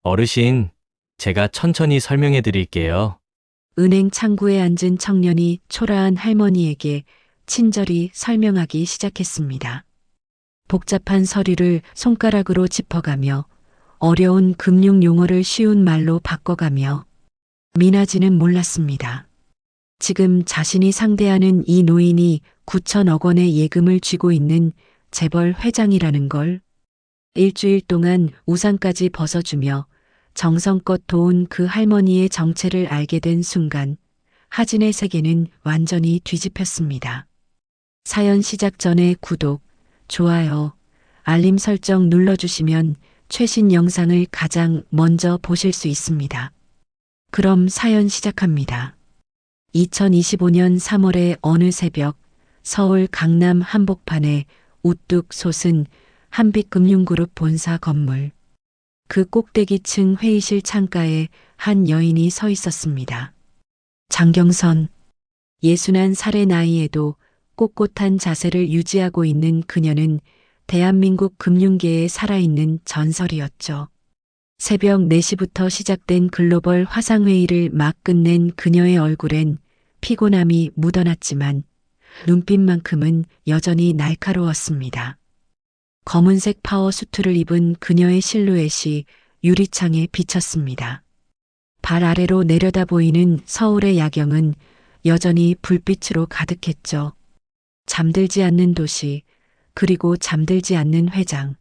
어르신, 제가 천천히 설명해 드릴게요. 은행 창구에 앉은 청년이 초라한 할머니에게 친절히 설명하기 시작했습니다. 복잡한 서류를 손가락으로 짚어가며 어려운 금융 용어를 쉬운 말로 바꿔가며 미나지는 몰랐습니다. 지금 자신이 상대하는 이 노인이 9천억 원의 예금을 쥐고 있는 재벌 회장이라는 걸. 일주일 동안 우산까지 벗어주며 정성껏 도운 그 할머니의 정체를 알게 된 순간 하진의 세계는 완전히 뒤집혔습니다. 사연 시작 전에 구독, 좋아요, 알림 설정 눌러주시면 최신 영상을 가장 먼저 보실 수 있습니다. 그럼 사연 시작합니다. 2025년 3월의 어느 새벽 서울 강남 한복판에 우뚝 솟은 한빛금융그룹 본사 건물. 그 꼭대기층 회의실 창가에 한 여인이 서 있었습니다. 장경선. 61살의 나이에도 꼿꼿한 자세를 유지하고 있는 그녀는 대한민국 금융계에 살아있는 전설이었죠. 새벽 4시부터 시작된 글로벌 화상회의를 막 끝낸 그녀의 얼굴엔 피곤함이 묻어났지만 눈빛만큼은 여전히 날카로웠습니다. 검은색 파워 수트를 입은 그녀의 실루엣이 유리창에 비쳤습니다. 발 아래로 내려다 보이는 서울의 야경은 여전히 불빛으로 가득했죠. 잠들지 않는 도시, 그리고 잠들지 않는 회장.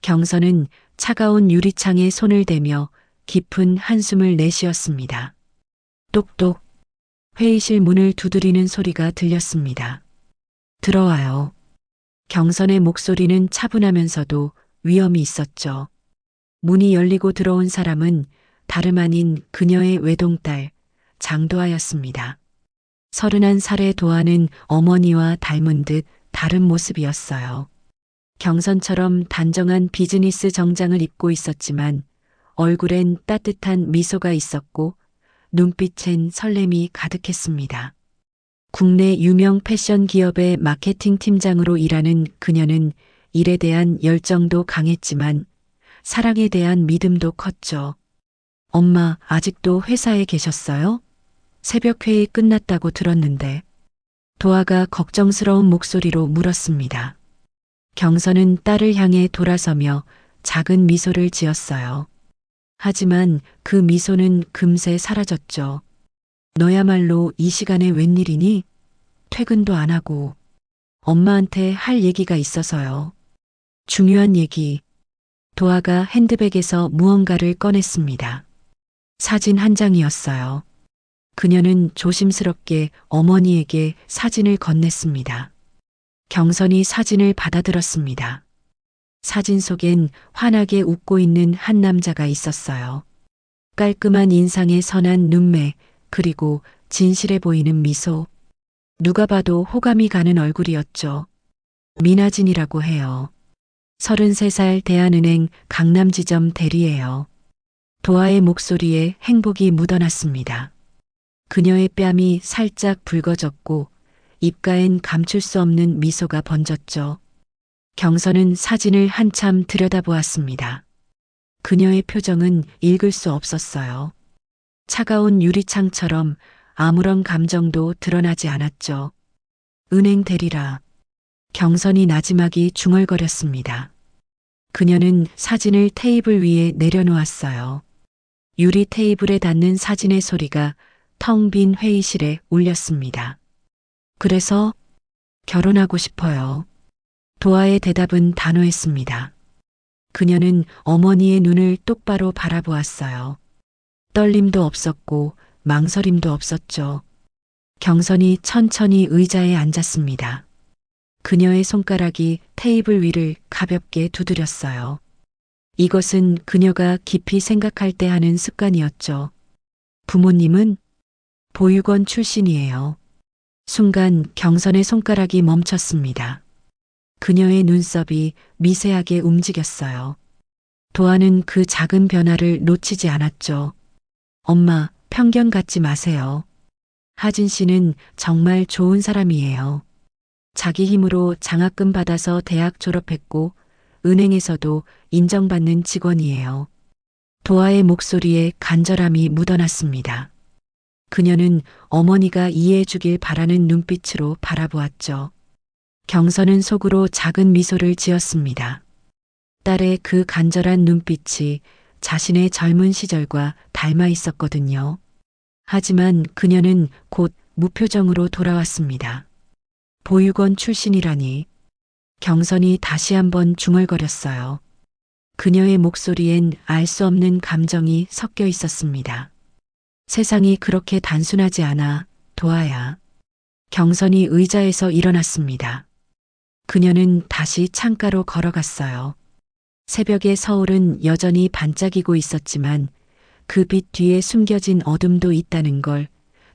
경선은 차가운 유리창에 손을 대며 깊은 한숨을 내쉬었습니다. 똑똑. 회의실 문을 두드리는 소리가 들렸습니다. 들어와요. 경선의 목소리는 차분하면서도 위험이 있었죠. 문이 열리고 들어온 사람은 다름 아닌 그녀의 외동딸 장도아였습니다. 31살의 도아는 어머니와 닮은 듯 다른 모습이었어요. 경선처럼 단정한 비즈니스 정장을 입고 있었지만 얼굴엔 따뜻한 미소가 있었고 눈빛엔 설렘이 가득했습니다. 국내 유명 패션 기업의 마케팅 팀장으로 일하는 그녀는 일에 대한 열정도 강했지만 사랑에 대한 믿음도 컸죠. 엄마, 아직도 회사에 계셨어요? 새벽 회의 끝났다고 들었는데. 도아가 걱정스러운 목소리로 물었습니다. 경선은 딸을 향해 돌아서며 작은 미소를 지었어요. 하지만 그 미소는 금세 사라졌죠. 너야말로 이 시간에 웬일이니? 퇴근도 안 하고. 엄마한테 할 얘기가 있어서요. 중요한 얘기. 도아가 핸드백에서 무언가를 꺼냈습니다. 사진 한 장이었어요. 그녀는 조심스럽게 어머니에게 사진을 건넸습니다. 경선이 사진을 받아들었습니다. 사진 속엔 환하게 웃고 있는 한 남자가 있었어요. 깔끔한 인상에 선한 눈매, 그리고 진실해 보이는 미소. 누가 봐도 호감이 가는 얼굴이었죠. 미나진이라고 해요. 33살 대한은행 강남지점 대리예요. 도아의 목소리에 행복이 묻어났습니다. 그녀의 뺨이 살짝 붉어졌고 입가엔 감출 수 없는 미소가 번졌죠. 경선은 사진을 한참 들여다보았습니다. 그녀의 표정은 읽을 수 없었어요. 차가운 유리창처럼 아무런 감정도 드러나지 않았죠. 은행 대리라. 경선이 나지막이 중얼거렸습니다. 그녀는 사진을 테이블 위에 내려놓았어요. 유리 테이블에 닿는 사진의 소리가 텅 빈 회의실에 울렸습니다. 그래서 결혼하고 싶어요. 도아의 대답은 단호했습니다. 그녀는 어머니의 눈을 똑바로 바라보았어요. 떨림도 없었고 망설임도 없었죠. 경선이 천천히 의자에 앉았습니다. 그녀의 손가락이 테이블 위를 가볍게 두드렸어요. 이것은 그녀가 깊이 생각할 때 하는 습관이었죠. 부모님은 보육원 출신이에요. 순간 경선의 손가락이 멈췄습니다. 그녀의 눈썹이 미세하게 움직였어요. 도아는 그 작은 변화를 놓치지 않았죠. 엄마, 편견 갖지 마세요. 하진 씨는 정말 좋은 사람이에요. 자기 힘으로 장학금 받아서 대학 졸업했고 은행에서도 인정받는 직원이에요. 도아의 목소리에 간절함이 묻어났습니다. 그녀는 어머니가 이해해 주길 바라는 눈빛으로 바라보았죠. 경선은 속으로 작은 미소를 지었습니다. 딸의 그 간절한 눈빛이 자신의 젊은 시절과 닮아 있었거든요. 하지만 그녀는 곧 무표정으로 돌아왔습니다. 보육원 출신이라니. 경선이 다시 한번 중얼거렸어요. 그녀의 목소리엔 알 수 없는 감정이 섞여 있었습니다. 세상이 그렇게 단순하지 않아, 도아야. 경선이 의자에서 일어났습니다. 그녀는 다시 창가로 걸어갔어요. 새벽의 서울은 여전히 반짝이고 있었지만 그 빛 뒤에 숨겨진 어둠도 있다는 걸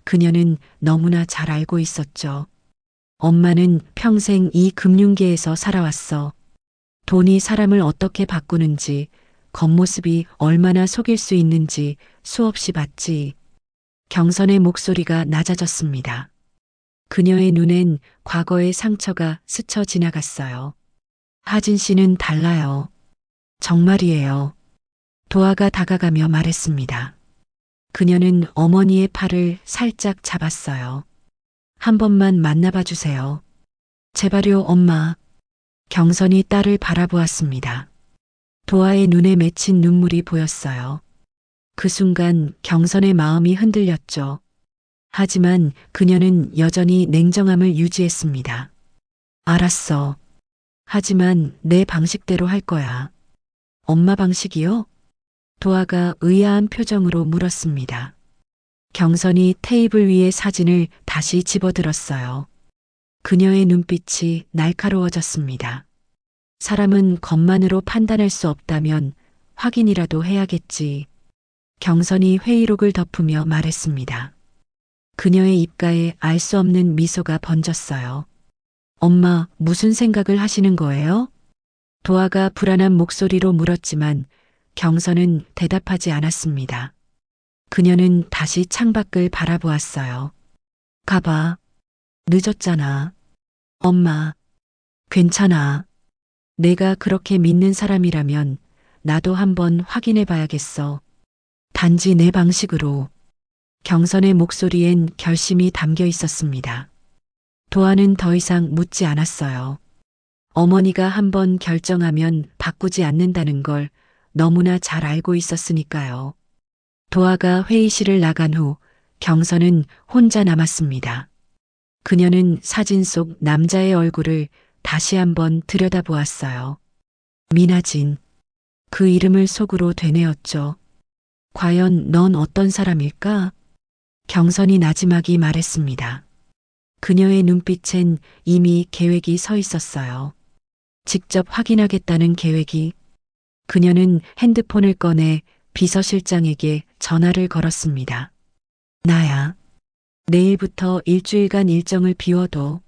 그녀는 너무나 잘 알고 있었죠. 엄마는 평생 이 금융계에서 살아왔어. 돈이 사람을 어떻게 바꾸는지, 겉모습이 얼마나 속일 수 있는지 수없이 봤지. 경선의 목소리가 낮아졌습니다. 그녀의 눈엔 과거의 상처가 스쳐 지나갔어요. 하진 씨는 달라요. 정말이에요. 도아가 다가가며 말했습니다. 그녀는 어머니의 팔을 살짝 잡았어요. 한 번만 만나봐 주세요. 제발요, 엄마. 경선이 딸을 바라보았습니다. 도아의 눈에 맺힌 눈물이 보였어요. 그 순간 경선의 마음이 흔들렸죠. 하지만 그녀는 여전히 냉정함을 유지했습니다. 알았어. 하지만 내 방식대로 할 거야. 엄마 방식이요? 도아가 의아한 표정으로 물었습니다. 경선이 테이블 위에 사진을 다시 집어들었어요. 그녀의 눈빛이 날카로워졌습니다. 사람은 겉만으로 판단할 수 없다면 확인이라도 해야겠지. 경선이 회의록을 덮으며 말했습니다. 그녀의 입가에 알 수 없는 미소가 번졌어요. 엄마, 무슨 생각을 하시는 거예요? 도아가 불안한 목소리로 물었지만 경선은 대답하지 않았습니다. 그녀는 다시 창밖을 바라보았어요. 가봐. 늦었잖아. 엄마, 괜찮아. 내가 그렇게 믿는 사람이라면 나도 한번 확인해 봐야겠어. 단지 내 방식으로. 경선의 목소리엔 결심이 담겨 있었습니다. 도아는 더 이상 묻지 않았어요. 어머니가 한번 결정하면 바꾸지 않는다는 걸 너무나 잘 알고 있었으니까요. 도아가 회의실을 나간 후 경선은 혼자 남았습니다. 그녀는 사진 속 남자의 얼굴을 다시 한번 들여다보았어요. 미나진. 그 이름을 속으로 되뇌었죠. 과연 넌 어떤 사람일까? 경선이 나지막이 말했습니다. 그녀의 눈빛엔 이미 계획이 서 있었어요. 직접 확인하겠다는 계획이. 그녀는 핸드폰을 꺼내 비서실장에게 전화를 걸었습니다. 나야. 내일부터 일주일간 일정을 비워둬.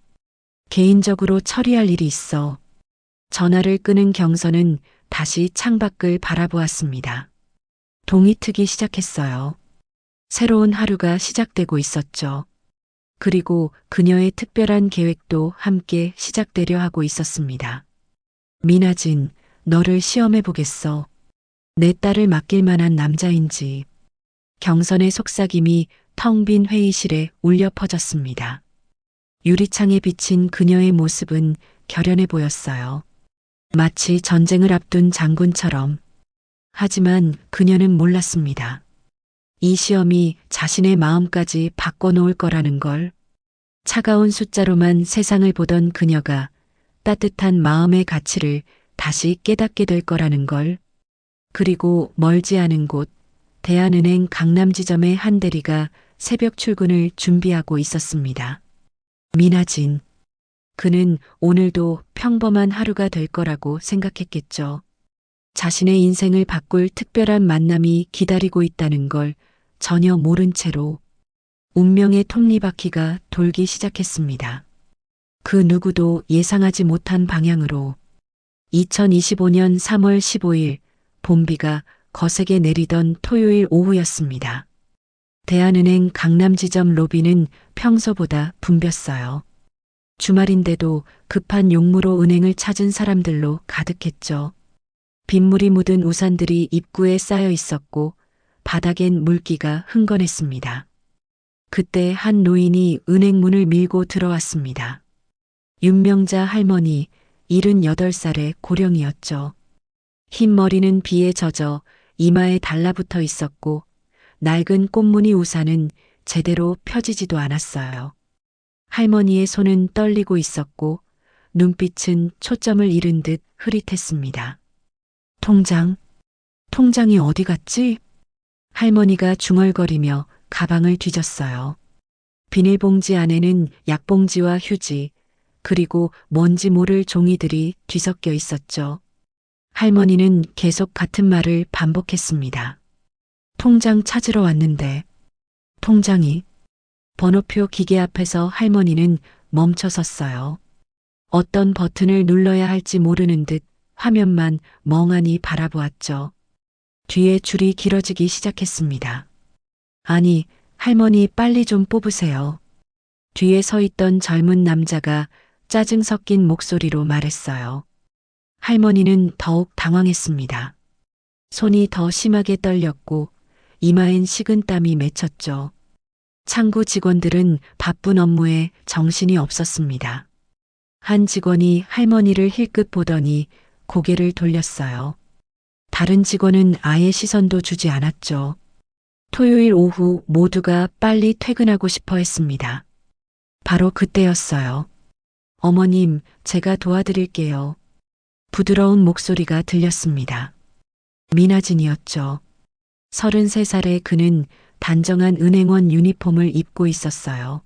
개인적으로 처리할 일이 있어. 전화를 끄는 경선은 다시 창밖을 바라보았습니다. 동이 트기 시작했어요. 새로운 하루가 시작되고 있었죠. 그리고 그녀의 특별한 계획도 함께 시작되려 하고 있었습니다. 미나진, 너를 시험해 보겠어. 내 딸을 맡길 만한 남자인지. 경선의 속삭임이 텅 빈 회의실에 울려 퍼졌습니다. 유리창에 비친 그녀의 모습은 결연해 보였어요. 마치 전쟁을 앞둔 장군처럼. 하지만 그녀는 몰랐습니다. 이 시험이 자신의 마음까지 바꿔놓을 거라는 걸. 차가운 숫자로만 세상을 보던 그녀가 따뜻한 마음의 가치를 다시 깨닫게 될 거라는 걸. 그리고 멀지 않은 곳, 대한은행 강남지점의 한 대리가 새벽 출근을 준비하고 있었습니다. 미나진. 그는 오늘도 평범한 하루가 될 거라고 생각했겠죠. 자신의 인생을 바꿀 특별한 만남이 기다리고 있다는 걸 전혀 모른 채로 운명의 톱니바퀴가 돌기 시작했습니다. 그 누구도 예상하지 못한 방향으로. 2025년 3월 15일 봄비가 거세게 내리던 토요일 오후였습니다. 대한은행 강남지점 로비는 평소보다 붐볐어요. 주말인데도 급한 용무로 은행을 찾은 사람들로 가득했죠. 빗물이 묻은 우산들이 입구에 쌓여 있었고 바닥엔 물기가 흥건했습니다. 그때 한 노인이 은행 문을 밀고 들어왔습니다. 윤명자 할머니, 78살의 고령이었죠. 흰 머리는 비에 젖어 이마에 달라붙어 있었고 낡은 꽃무늬 우산은 제대로 펴지지도 않았어요. 할머니의 손은 떨리고 있었고 눈빛은 초점을 잃은 듯 흐릿했습니다. 통장이 어디 갔지? 할머니가 중얼거리며 가방을 뒤졌어요. 비닐봉지 안에는 약봉지와 휴지, 그리고 뭔지 모를 종이들이 뒤섞여 있었죠. 할머니는 계속 같은 말을 반복했습니다. 통장 찾으러 왔는데, 통장이. 번호표 기계 앞에서 할머니는 멈춰 섰어요. 어떤 버튼을 눌러야 할지 모르는 듯 화면만 멍하니 바라보았죠. 뒤에 줄이 길어지기 시작했습니다. 아니, 할머니 빨리 좀 뽑으세요. 뒤에 서 있던 젊은 남자가 짜증 섞인 목소리로 말했어요. 할머니는 더욱 당황했습니다. 손이 더 심하게 떨렸고 이마엔 식은땀이 맺혔죠. 창구 직원들은 바쁜 업무에 정신이 없었습니다. 한 직원이 할머니를 힐끗 보더니 고개를 돌렸어요. 다른 직원은 아예 시선도 주지 않았죠. 토요일 오후 모두가 빨리 퇴근하고 싶어 했습니다. 바로 그때였어요. 어머님, 제가 도와드릴게요. 부드러운 목소리가 들렸습니다. 미나진이었죠. 33살의 그는 단정한 은행원 유니폼을 입고 있었어요.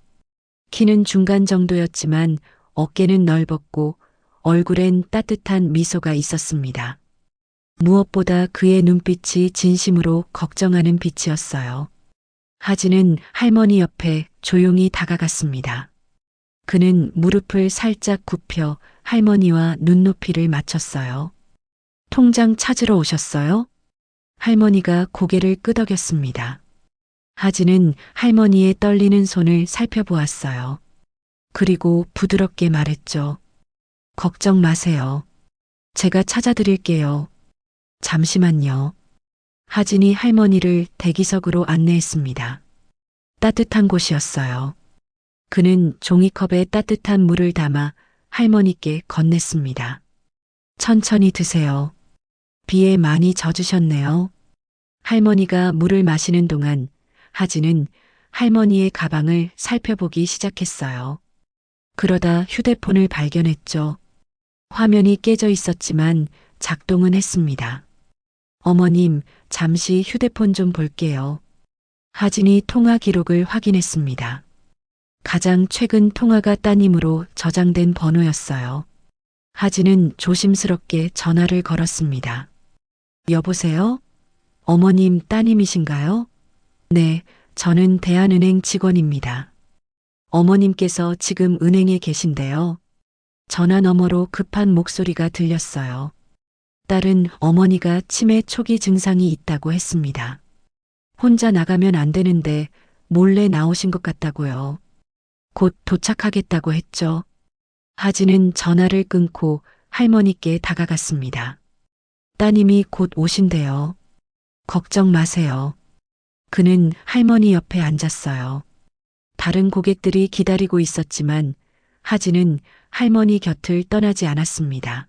키는 중간 정도였지만 어깨는 넓었고 얼굴엔 따뜻한 미소가 있었습니다. 무엇보다 그의 눈빛이 진심으로 걱정하는 빛이었어요. 하진은 할머니 옆에 조용히 다가갔습니다. 그는 무릎을 살짝 굽혀 할머니와 눈높이를 맞췄어요. 통장 찾으러 오셨어요? 할머니가 고개를 끄덕였습니다. 하진은 할머니의 떨리는 손을 살펴보았어요. 그리고 부드럽게 말했죠. 걱정 마세요. 제가 찾아드릴게요. 잠시만요. 하진이 할머니를 대기석으로 안내했습니다. 따뜻한 곳이었어요. 그는 종이컵에 따뜻한 물을 담아 할머니께 건넸습니다. 천천히 드세요. 비에 많이 젖으셨네요. 할머니가 물을 마시는 동안 하진은 할머니의 가방을 살펴보기 시작했어요. 그러다 휴대폰을 발견했죠. 화면이 깨져 있었지만 작동은 했습니다. 어머님, 잠시 휴대폰 좀 볼게요. 하진이 통화 기록을 확인했습니다. 가장 최근 통화가 따님으로 저장된 번호였어요. 하진은 조심스럽게 전화를 걸었습니다. 여보세요? 어머님 따님이신가요? 네, 저는 대한은행 직원입니다. 어머님께서 지금 은행에 계신데요. 전화 너머로 급한 목소리가 들렸어요. 딸은 어머니가 치매 초기 증상이 있다고 했습니다. 혼자 나가면 안 되는데 몰래 나오신 것 같다고요. 곧 도착하겠다고 했죠. 하진은 전화를 끊고 할머니께 다가갔습니다. 따님이 곧 오신대요. 걱정 마세요. 그는 할머니 옆에 앉았어요. 다른 고객들이 기다리고 있었지만 하진은 할머니 곁을 떠나지 않았습니다.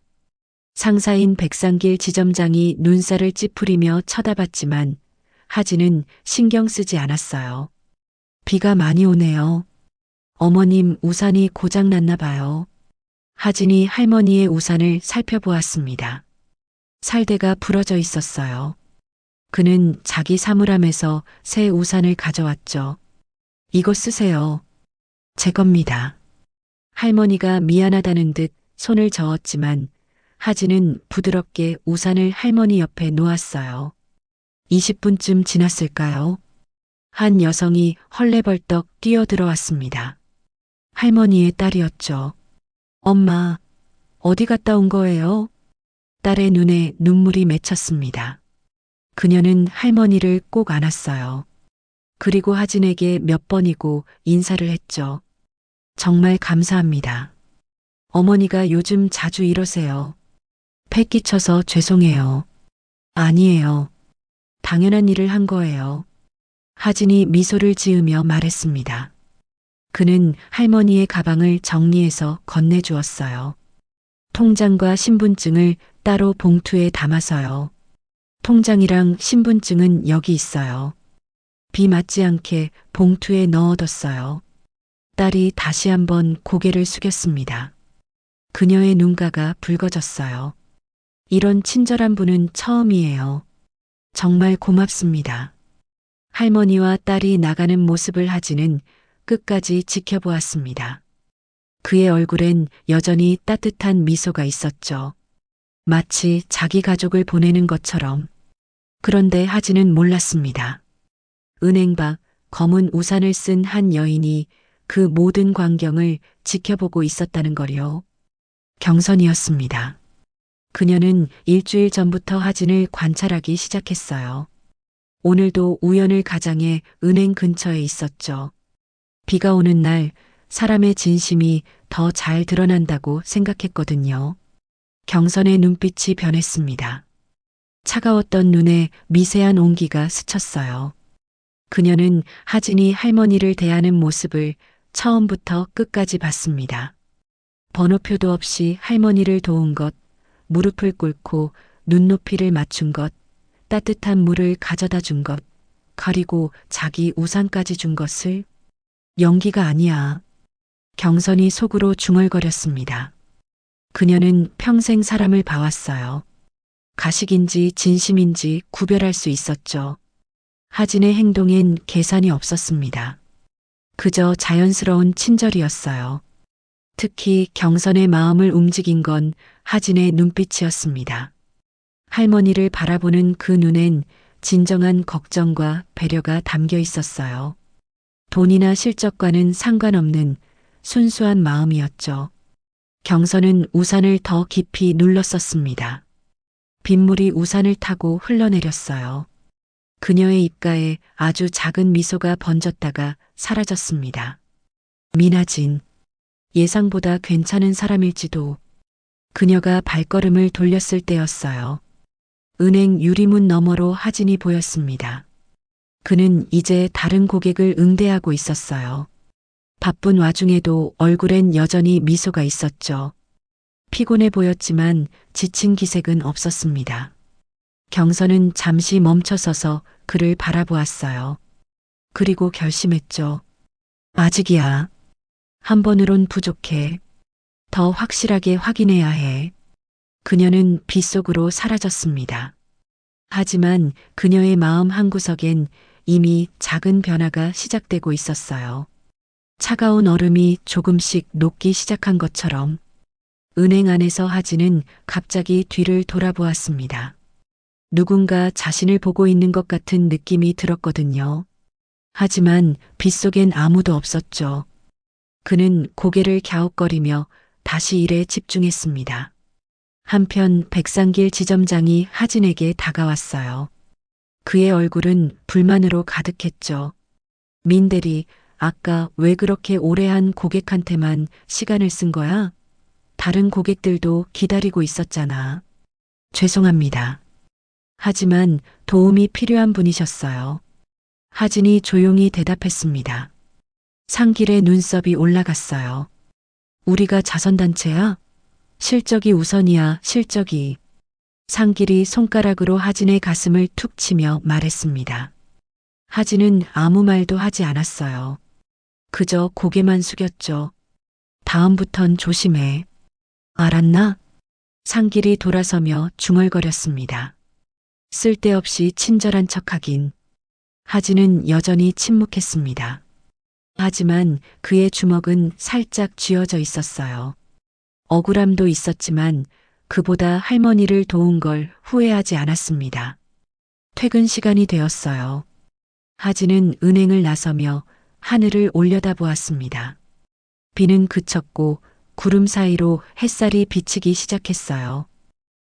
상사인 백상길 지점장이 눈살을 찌푸리며 쳐다봤지만 하진은 신경 쓰지 않았어요. 비가 많이 오네요. 어머님 우산이 고장났나 봐요. 하진이 할머니의 우산을 살펴보았습니다. 살대가 부러져 있었어요. 그는 자기 사물함에서 새 우산을 가져왔죠. 이거 쓰세요. 제 겁니다. 할머니가 미안하다는 듯 손을 저었지만 하진은 부드럽게 우산을 할머니 옆에 놓았어요. 20분쯤 지났을까요? 한 여성이 헐레벌떡 뛰어들어왔습니다. 할머니의 딸이었죠. 엄마, 어디 갔다 온 거예요? 딸의 눈에 눈물이 맺혔습니다. 그녀는 할머니를 꼭 안았어요. 그리고 하진에게 몇 번이고 인사를 했죠. 정말 감사합니다. 어머니가 요즘 자주 이러세요. 패기쳐서 죄송해요. 아니에요. 당연한 일을 한 거예요. 하진이 미소를 지으며 말했습니다. 그는 할머니의 가방을 정리해서 건네주었어요. 통장과 신분증을 따로 봉투에 담아서요. 통장이랑 신분증은 여기 있어요. 비 맞지 않게 봉투에 넣어뒀어요. 딸이 다시 한번 고개를 숙였습니다. 그녀의 눈가가 붉어졌어요. 이런 친절한 분은 처음이에요. 정말 고맙습니다. 할머니와 딸이 나가는 모습을 하진은 끝까지 지켜보았습니다. 그의 얼굴엔 여전히 따뜻한 미소가 있었죠. 마치 자기 가족을 보내는 것처럼. 그런데 하진은 몰랐습니다. 은행 밖 검은 우산을 쓴 한 여인이 그 모든 광경을 지켜보고 있었다는 걸요. 경선이었습니다. 그녀는 일주일 전부터 하진을 관찰하기 시작했어요. 오늘도 우연을 가장해 은행 근처에 있었죠. 비가 오는 날 사람의 진심이 더 잘 드러난다고 생각했거든요. 경선의 눈빛이 변했습니다. 차가웠던 눈에 미세한 온기가 스쳤어요. 그녀는 하진이 할머니를 대하는 모습을 처음부터 끝까지 봤습니다. 번호표도 없이 할머니를 도운 것, 무릎을 꿇고 눈높이를 맞춘 것, 따뜻한 물을 가져다 준 것, 그리고 자기 우산까지 준 것을 연기가 아니야. 경선이 속으로 중얼거렸습니다. 그녀는 평생 사람을 봐왔어요. 가식인지 진심인지 구별할 수 있었죠. 하진의 행동엔 계산이 없었습니다. 그저 자연스러운 친절이었어요. 특히 경선의 마음을 움직인 건 하진의 눈빛이었습니다. 할머니를 바라보는 그 눈엔 진정한 걱정과 배려가 담겨 있었어요. 돈이나 실적과는 상관없는 순수한 마음이었죠. 경선은 우산을 더 깊이 눌렀었습니다. 빗물이 우산을 타고 흘러내렸어요. 그녀의 입가에 아주 작은 미소가 번졌다가 사라졌습니다. 미나진, 예상보다 괜찮은 사람일지도. 그녀가 발걸음을 돌렸을 때였어요. 은행 유리문 너머로 하진이 보였습니다. 그는 이제 다른 고객을 응대하고 있었어요. 바쁜 와중에도 얼굴엔 여전히 미소가 있었죠. 피곤해 보였지만 지친 기색은 없었습니다. 경선은 잠시 멈춰서서 그를 바라보았어요. 그리고 결심했죠. 아직이야. 한 번으론 부족해. 더 확실하게 확인해야 해. 그녀는 빗속으로 사라졌습니다. 하지만 그녀의 마음 한구석엔 이미 작은 변화가 시작되고 있었어요. 차가운 얼음이 조금씩 녹기 시작한 것처럼 은행 안에서 하진은 갑자기 뒤를 돌아보았습니다. 누군가 자신을 보고 있는 것 같은 느낌이 들었거든요. 하지만 빗속엔 아무도 없었죠. 그는 고개를 갸웃거리며 다시 일에 집중했습니다. 한편 백상길 지점장이 하진에게 다가왔어요. 그의 얼굴은 불만으로 가득했죠. 민 대리, 아까 왜 그렇게 오래 한 고객한테만 시간을 쓴 거야? 다른 고객들도 기다리고 있었잖아. 죄송합니다. 하지만 도움이 필요한 분이셨어요. 하진이 조용히 대답했습니다. 상길의 눈썹이 올라갔어요. 우리가 자선단체야? 실적이 우선이야, 실적이. 상길이 손가락으로 하진의 가슴을 툭 치며 말했습니다. 하진은 아무 말도 하지 않았어요. 그저 고개만 숙였죠. 다음부턴 조심해. 알았나? 상길이 돌아서며 중얼거렸습니다. 쓸데없이 친절한 척하긴. 하진은 여전히 침묵했습니다. 하지만 그의 주먹은 살짝 쥐어져 있었어요. 억울함도 있었지만 그보다 할머니를 도운 걸 후회하지 않았습니다. 퇴근 시간이 되었어요. 하진은 은행을 나서며 하늘을 올려다보았습니다. 비는 그쳤고 구름 사이로 햇살이 비치기 시작했어요.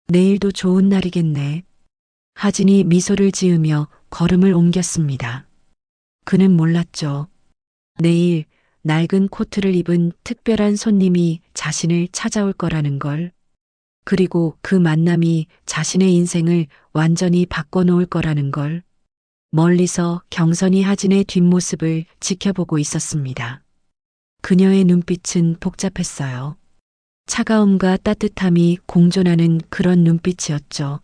내일도 좋은 날이겠네. 하진이 미소를 지으며 걸음을 옮겼습니다. 그는 몰랐죠. 내일 낡은 코트를 입은 특별한 손님이 자신을 찾아올 거라는 걸. 그리고 그 만남이 자신의 인생을 완전히 바꿔놓을 거라는 걸 멀리서 경선이 하진의 뒷모습을 지켜보고 있었습니다. 그녀의 눈빛은 복잡했어요. 차가움과 따뜻함이 공존하는 그런 눈빛이었죠.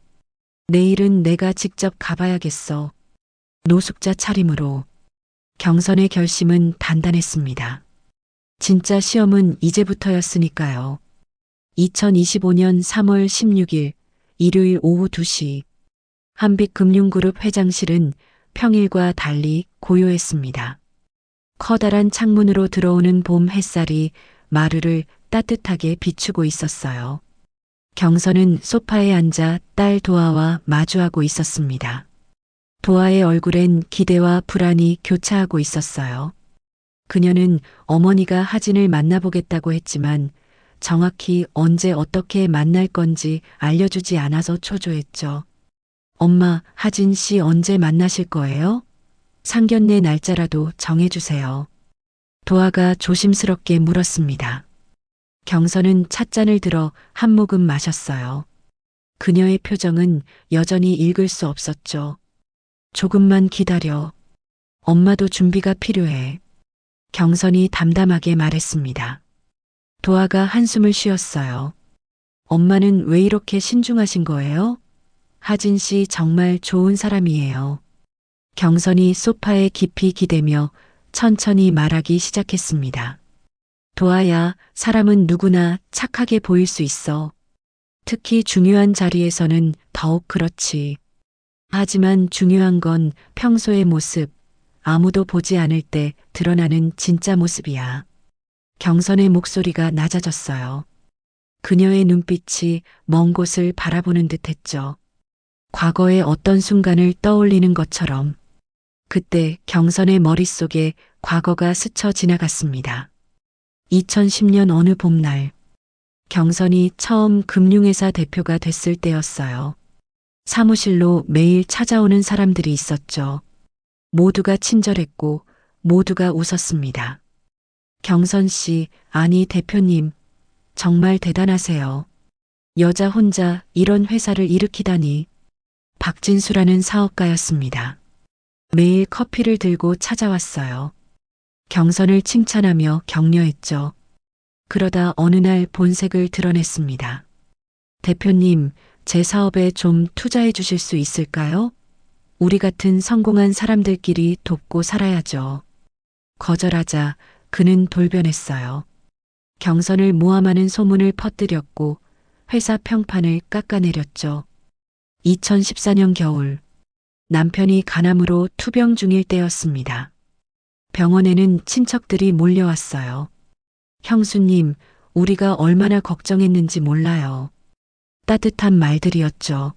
내일은 내가 직접 가봐야겠어. 노숙자 차림으로. 경선의 결심은 단단했습니다. 진짜 시험은 이제부터였으니까요. 2025년 3월 16일 일요일 오후 2시 한빛금융그룹 회장실은 평일과 달리 고요했습니다. 커다란 창문으로 들어오는 봄 햇살이 마루를 따뜻하게 비추고 있었어요. 경선은 소파에 앉아 딸 도아와 마주하고 있었습니다. 도아의 얼굴엔 기대와 불안이 교차하고 있었어요. 그녀는 어머니가 하진을 만나보겠다고 했지만 정확히 언제 어떻게 만날 건지 알려주지 않아서 초조했죠. 엄마, 하진 씨 언제 만나실 거예요? 상견례 날짜라도 정해주세요. 도아가 조심스럽게 물었습니다. 경선은 찻잔을 들어 한 모금 마셨어요. 그녀의 표정은 여전히 읽을 수 없었죠. 조금만 기다려. 엄마도 준비가 필요해. 경선이 담담하게 말했습니다. 도아가 한숨을 쉬었어요. 엄마는 왜 이렇게 신중하신 거예요? 하진 씨 정말 좋은 사람이에요. 경선이 소파에 깊이 기대며 천천히 말하기 시작했습니다. 도아야, 사람은 누구나 착하게 보일 수 있어. 특히 중요한 자리에서는 더욱 그렇지. 하지만 중요한 건 평소의 모습, 아무도 보지 않을 때 드러나는 진짜 모습이야. 경선의 목소리가 낮아졌어요. 그녀의 눈빛이 먼 곳을 바라보는 듯 했죠. 과거의 어떤 순간을 떠올리는 것처럼. 그때 경선의 머릿속에 과거가 스쳐 지나갔습니다. 2010년 어느 봄날, 경선이 처음 금융회사 대표가 됐을 때였어요. 사무실로 매일 찾아오는 사람들이 있었죠. 모두가 친절했고 모두가 웃었습니다. 경선 씨, 아니 대표님, 정말 대단하세요. 여자 혼자 이런 회사를 일으키다니. 박진수라는 사업가였습니다. 매일 커피를 들고 찾아왔어요. 경선을 칭찬하며 격려했죠. 그러다 어느 날 본색을 드러냈습니다. 대표님, 제 사업에 좀 투자해 주실 수 있을까요? 우리 같은 성공한 사람들끼리 돕고 살아야죠. 거절하자 그는 돌변했어요. 경선을 모함하는 소문을 퍼뜨렸고 회사 평판을 깎아내렸죠. 2014년 겨울, 남편이 간암으로 투병 중일 때였습니다. 병원에는 친척들이 몰려왔어요. 형수님, 우리가 얼마나 걱정했는지 몰라요. 따뜻한 말들이었죠.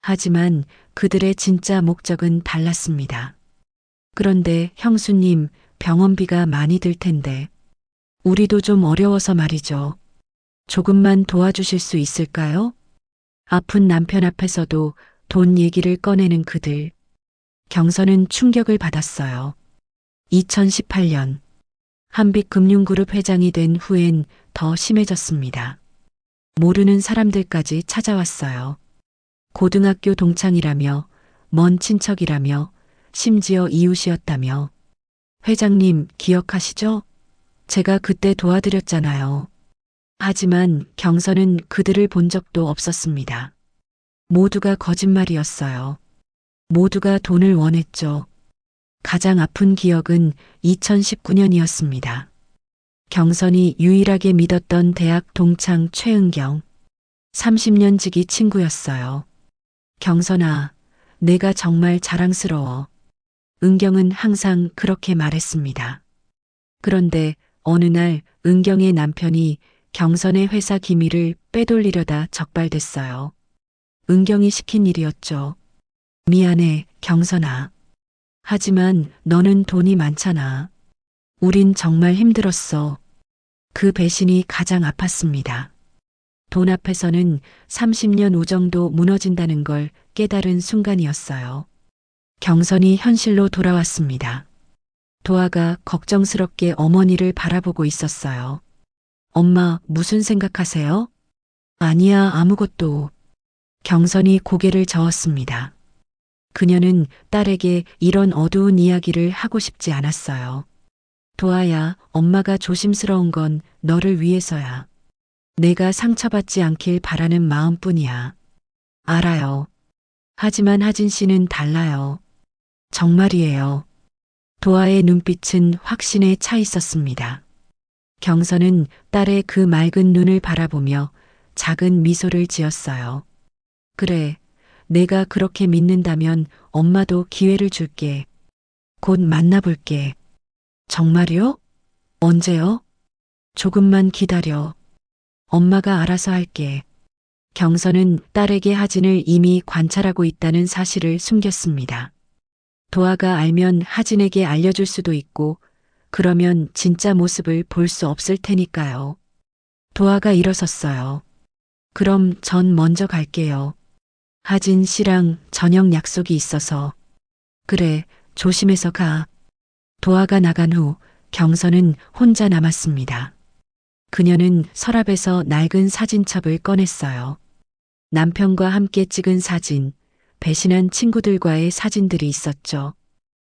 하지만 그들의 진짜 목적은 달랐습니다. 그런데 형수님, 병원비가 많이 들 텐데. 우리도 좀 어려워서 말이죠. 조금만 도와주실 수 있을까요? 아픈 남편 앞에서도 돈 얘기를 꺼내는 그들. 경선은 충격을 받았어요. 2018년 한빛금융그룹 회장이 된 후엔 더 심해졌습니다. 모르는 사람들까지 찾아왔어요. 고등학교 동창이라며, 먼 친척이라며, 심지어 이웃이었다며. 회장님 기억하시죠? 제가 그때 도와드렸잖아요. 하지만 경선은 그들을 본 적도 없었습니다. 모두가 거짓말이었어요. 모두가 돈을 원했죠. 가장 아픈 기억은 2019년이었습니다. 경선이 유일하게 믿었던 대학 동창 최은경. 30년 지기 친구였어요. 경선아, 내가 정말 자랑스러워. 은경은 항상 그렇게 말했습니다. 그런데 어느 날 은경의 남편이 경선의 회사 기밀을 빼돌리려다 적발됐어요. 은경이 시킨 일이었죠. 미안해, 경선아. 하지만 너는 돈이 많잖아. 우린 정말 힘들었어. 그 배신이 가장 아팠습니다. 돈 앞에서는 30년 우정도 무너진다는 걸 깨달은 순간이었어요. 경선이 현실로 돌아왔습니다. 도아가 걱정스럽게 어머니를 바라보고 있었어요. 엄마, 무슨 생각하세요? 아니야, 아무것도. 경선이 고개를 저었습니다. 그녀는 딸에게 이런 어두운 이야기를 하고 싶지 않았어요. 도아야, 엄마가 조심스러운 건 너를 위해서야. 내가 상처받지 않길 바라는 마음뿐이야. 알아요. 하지만 하진 씨는 달라요. 정말이에요. 도아의 눈빛은 확신에 차 있었습니다. 경선은 딸의 그 맑은 눈을 바라보며 작은 미소를 지었어요. 그래, 내가 그렇게 믿는다면 엄마도 기회를 줄게. 곧 만나볼게. 정말요? 언제요? 조금만 기다려. 엄마가 알아서 할게. 경선은 딸에게 하진을 이미 관찰하고 있다는 사실을 숨겼습니다. 도아가 알면 하진에게 알려줄 수도 있고, 그러면 진짜 모습을 볼 수 없을 테니까요. 도아가 일어섰어요. 그럼 전 먼저 갈게요. 하진 씨랑 저녁 약속이 있어서. 그래, 조심해서 가. 도아가 나간 후 경선은 혼자 남았습니다. 그녀는 서랍에서 낡은 사진첩을 꺼냈어요. 남편과 함께 찍은 사진, 배신한 친구들과의 사진들이 있었죠.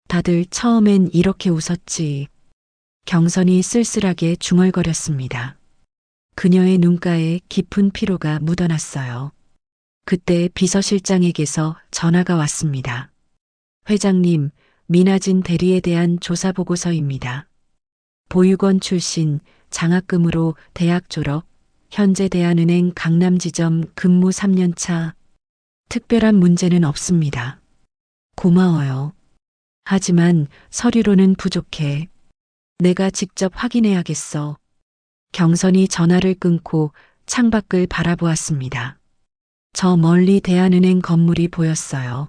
다들 처음엔 이렇게 웃었지. 경선이 쓸쓸하게 중얼거렸습니다. 그녀의 눈가에 깊은 피로가 묻어났어요. 그때 비서실장에게서 전화가 왔습니다. 회장님, 민아진 대리에 대한 조사 보고서입니다. 보육원 출신, 장학금으로 대학 졸업, 현재 대한은행 강남지점 근무 3년 차. 특별한 문제는 없습니다. 고마워요. 하지만 서류로는 부족해. 내가 직접 확인해야겠어. 경선이 전화를 끊고 창밖을 바라보았습니다. 저 멀리 대한은행 건물이 보였어요.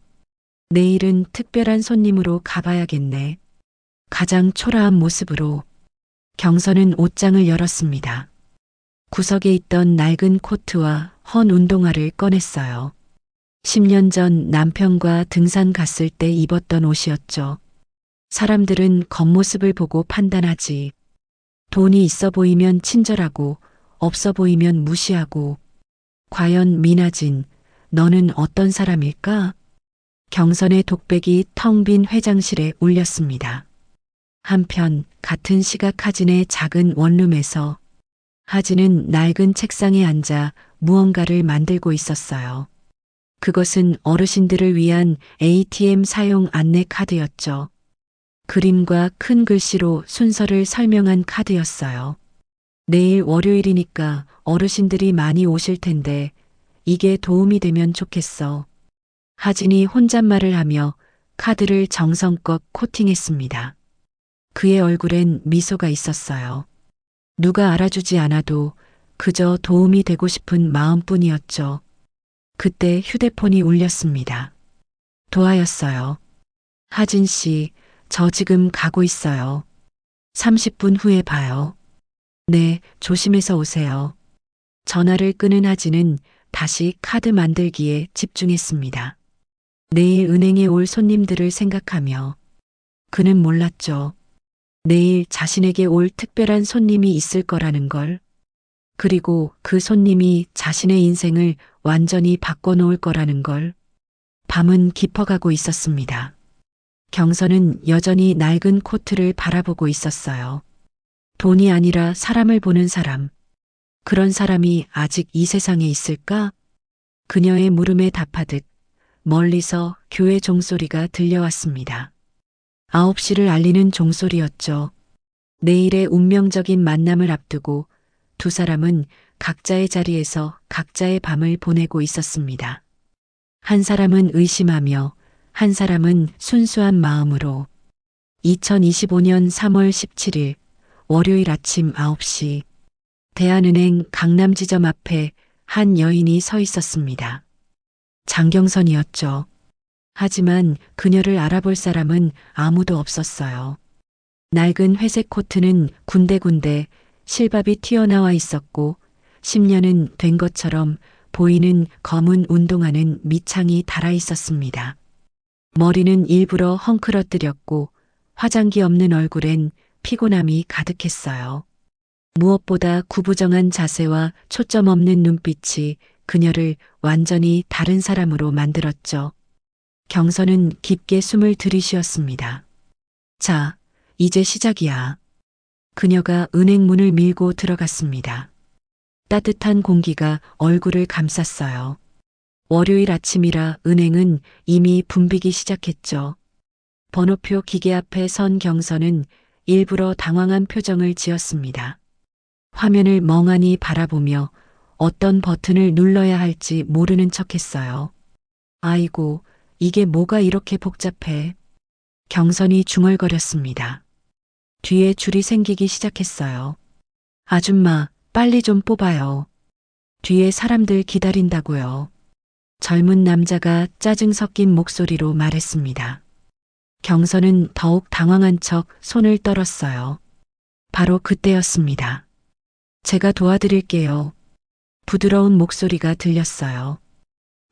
내일은 특별한 손님으로 가봐야겠네. 가장 초라한 모습으로 경선은 옷장을 열었습니다. 구석에 있던 낡은 코트와 헌 운동화를 꺼냈어요. 10년 전 남편과 등산 갔을 때 입었던 옷이었죠. 사람들은 겉모습을 보고 판단하지. 돈이 있어 보이면 친절하고 없어 보이면 무시하고. 과연 민아진, 너는 어떤 사람일까? 경선의 독백이 텅 빈 회장실에 울렸습니다. 한편 같은 시각 하진의 작은 원룸에서 하진은 낡은 책상에 앉아 무언가를 만들고 있었어요. 그것은 어르신들을 위한 ATM 사용 안내 카드였죠. 그림과 큰 글씨로 순서를 설명한 카드였어요. 내일 월요일이니까 어르신들이 많이 오실 텐데 이게 도움이 되면 좋겠어. 하진이 혼잣말을 하며 카드를 정성껏 코팅했습니다. 그의 얼굴엔 미소가 있었어요. 누가 알아주지 않아도 그저 도움이 되고 싶은 마음뿐이었죠. 그때 휴대폰이 울렸습니다. 도아였어요. 하진 씨, 저 지금 가고 있어요. 30분 후에 봐요. 네, 조심해서 오세요. 전화를 끄는 하진은 다시 카드 만들기에 집중했습니다. 내일 은행에 올 손님들을 생각하며 그는 몰랐죠. 내일 자신에게 올 특별한 손님이 있을 거라는 걸. 그리고 그 손님이 자신의 인생을 완전히 바꿔놓을 거라는 걸. 밤은 깊어가고 있었습니다. 경선은 여전히 낡은 코트를 바라보고 있었어요. 돈이 아니라 사람을 보는 사람. 그런 사람이 아직 이 세상에 있을까? 그녀의 물음에 답하듯 멀리서 교회 종소리가 들려왔습니다. 9시를 알리는 종소리였죠. 내일의 운명적인 만남을 앞두고 두 사람은 각자의 자리에서 각자의 밤을 보내고 있었습니다. 한 사람은 의심하며 한 사람은 순수한 마음으로. 2025년 3월 17일 월요일 아침 9시 대한은행 강남지점 앞에 한 여인이 서 있었습니다. 장경선이었죠. 하지만 그녀를 알아볼 사람은 아무도 없었어요. 낡은 회색 코트는 군데군데 실밥이 튀어나와 있었고 10년은 된 것처럼 보이는 검은 운동화는 밑창이 달아 있었습니다. 머리는 일부러 헝클어뜨렸고 화장기 없는 얼굴엔 피곤함이 가득했어요. 무엇보다 구부정한 자세와 초점 없는 눈빛이 그녀를 완전히 다른 사람으로 만들었죠. 경선은 깊게 숨을 들이쉬었습니다. 자, 이제 시작이야. 그녀가 은행 문을 밀고 들어갔습니다. 따뜻한 공기가 얼굴을 감쌌어요. 월요일 아침이라 은행은 이미 붐비기 시작했죠. 번호표 기계 앞에 선 경선은 일부러 당황한 표정을 지었습니다. 화면을 멍하니 바라보며 어떤 버튼을 눌러야 할지 모르는 척했어요. 아이고, 이게 뭐가 이렇게 복잡해. 경선이 중얼거렸습니다. 뒤에 줄이 생기기 시작했어요. 아줌마, 빨리 좀 뽑아요. 뒤에 사람들 기다린다고요. 젊은 남자가 짜증 섞인 목소리로 말했습니다. 경선은 더욱 당황한 척 손을 떨었어요. 바로 그때였습니다. 제가 도와드릴게요. 부드러운 목소리가 들렸어요.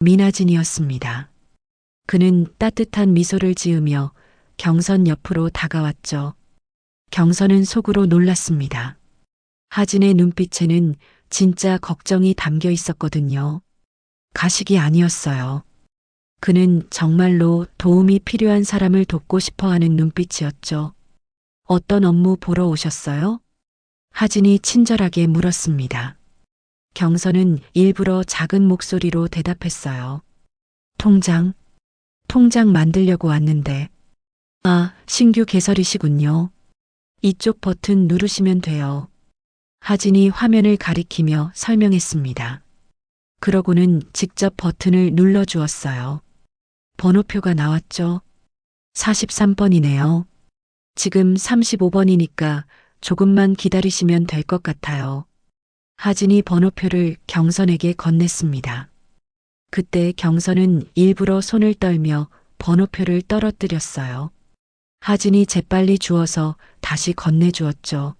미나진이었습니다. 그는 따뜻한 미소를 지으며 경선 옆으로 다가왔죠. 경선은 속으로 놀랐습니다. 하진의 눈빛에는 진짜 걱정이 담겨 있었거든요. 가식이 아니었어요. 그는 정말로 도움이 필요한 사람을 돕고 싶어 하는 눈빛이었죠. 어떤 업무 보러 오셨어요? 하진이 친절하게 물었습니다. 경선은 일부러 작은 목소리로 대답했어요. 통장 만들려고 왔는데. 아, 신규 개설이시군요. 이쪽 버튼 누르시면 돼요. 하진이 화면을 가리키며 설명했습니다. 그러고는 직접 버튼을 눌러주었어요. 번호표가 나왔죠. 43번이네요. 지금 35번이니까 조금만 기다리시면 될 것 같아요. 하진이 번호표를 경선에게 건넸습니다. 그때 경선은 일부러 손을 떨며 번호표를 떨어뜨렸어요. 하진이 재빨리 주워서 다시 건네주었죠.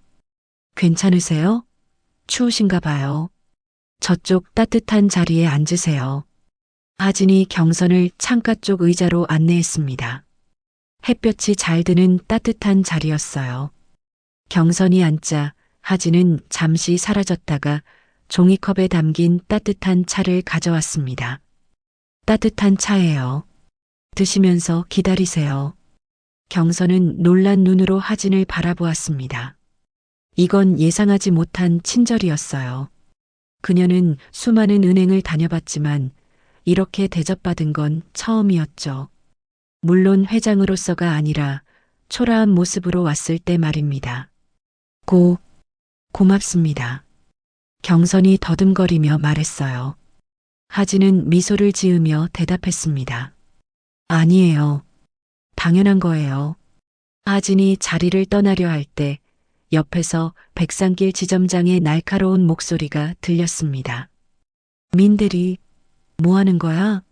괜찮으세요? 추우신가 봐요. 저쪽 따뜻한 자리에 앉으세요. 하진이 경선을 창가 쪽 의자로 안내했습니다. 햇볕이 잘 드는 따뜻한 자리였어요. 경선이 앉자 하진은 잠시 사라졌다가 종이컵에 담긴 따뜻한 차를 가져왔습니다. 따뜻한 차예요. 드시면서 기다리세요. 경선은 놀란 눈으로 하진을 바라보았습니다. 이건 예상하지 못한 친절이었어요. 그녀는 수많은 은행을 다녀봤지만 이렇게 대접받은 건 처음이었죠. 물론 회장으로서가 아니라 초라한 모습으로 왔을 때 말입니다. 고맙습니다. 경선이 더듬거리며 말했어요. 하진은 미소를 지으며 대답했습니다. 아니에요. 당연한 거예요. 하진이 자리를 떠나려 할 때 옆에서 백상길 지점장의 날카로운 목소리가 들렸습니다. 민대리, 뭐 하는 거야?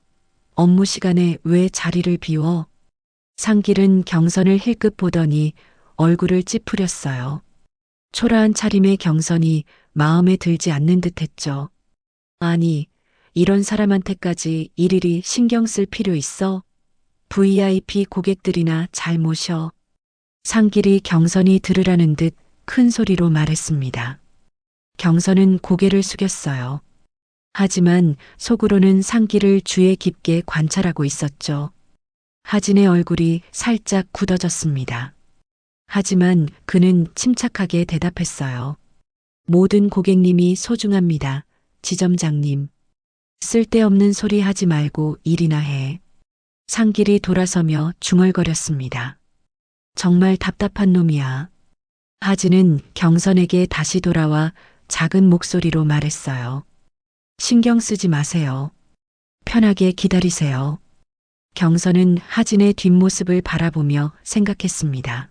업무 시간에 왜 자리를 비워? 상길은 경선을 힐끗 보더니 얼굴을 찌푸렸어요. 초라한 차림의 경선이 마음에 들지 않는 듯 했죠. 아니, 이런 사람한테까지 일일이 신경 쓸 필요 있어? VIP 고객들이나 잘 모셔. 상길이 경선이 들으라는 듯 큰 소리로 말했습니다. 경선은 고개를 숙였어요. 하지만 속으로는 상길을 주의 깊게 관찰하고 있었죠. 하진의 얼굴이 살짝 굳어졌습니다. 하지만 그는 침착하게 대답했어요. 모든 고객님이 소중합니다. 지점장님. 쓸데없는 소리 하지 말고 일이나 해. 상길이 돌아서며 중얼거렸습니다. 정말 답답한 놈이야. 하진은 경선에게 다시 돌아와 작은 목소리로 말했어요. 신경 쓰지 마세요. 편하게 기다리세요. 경선은 하진의 뒷모습을 바라보며 생각했습니다.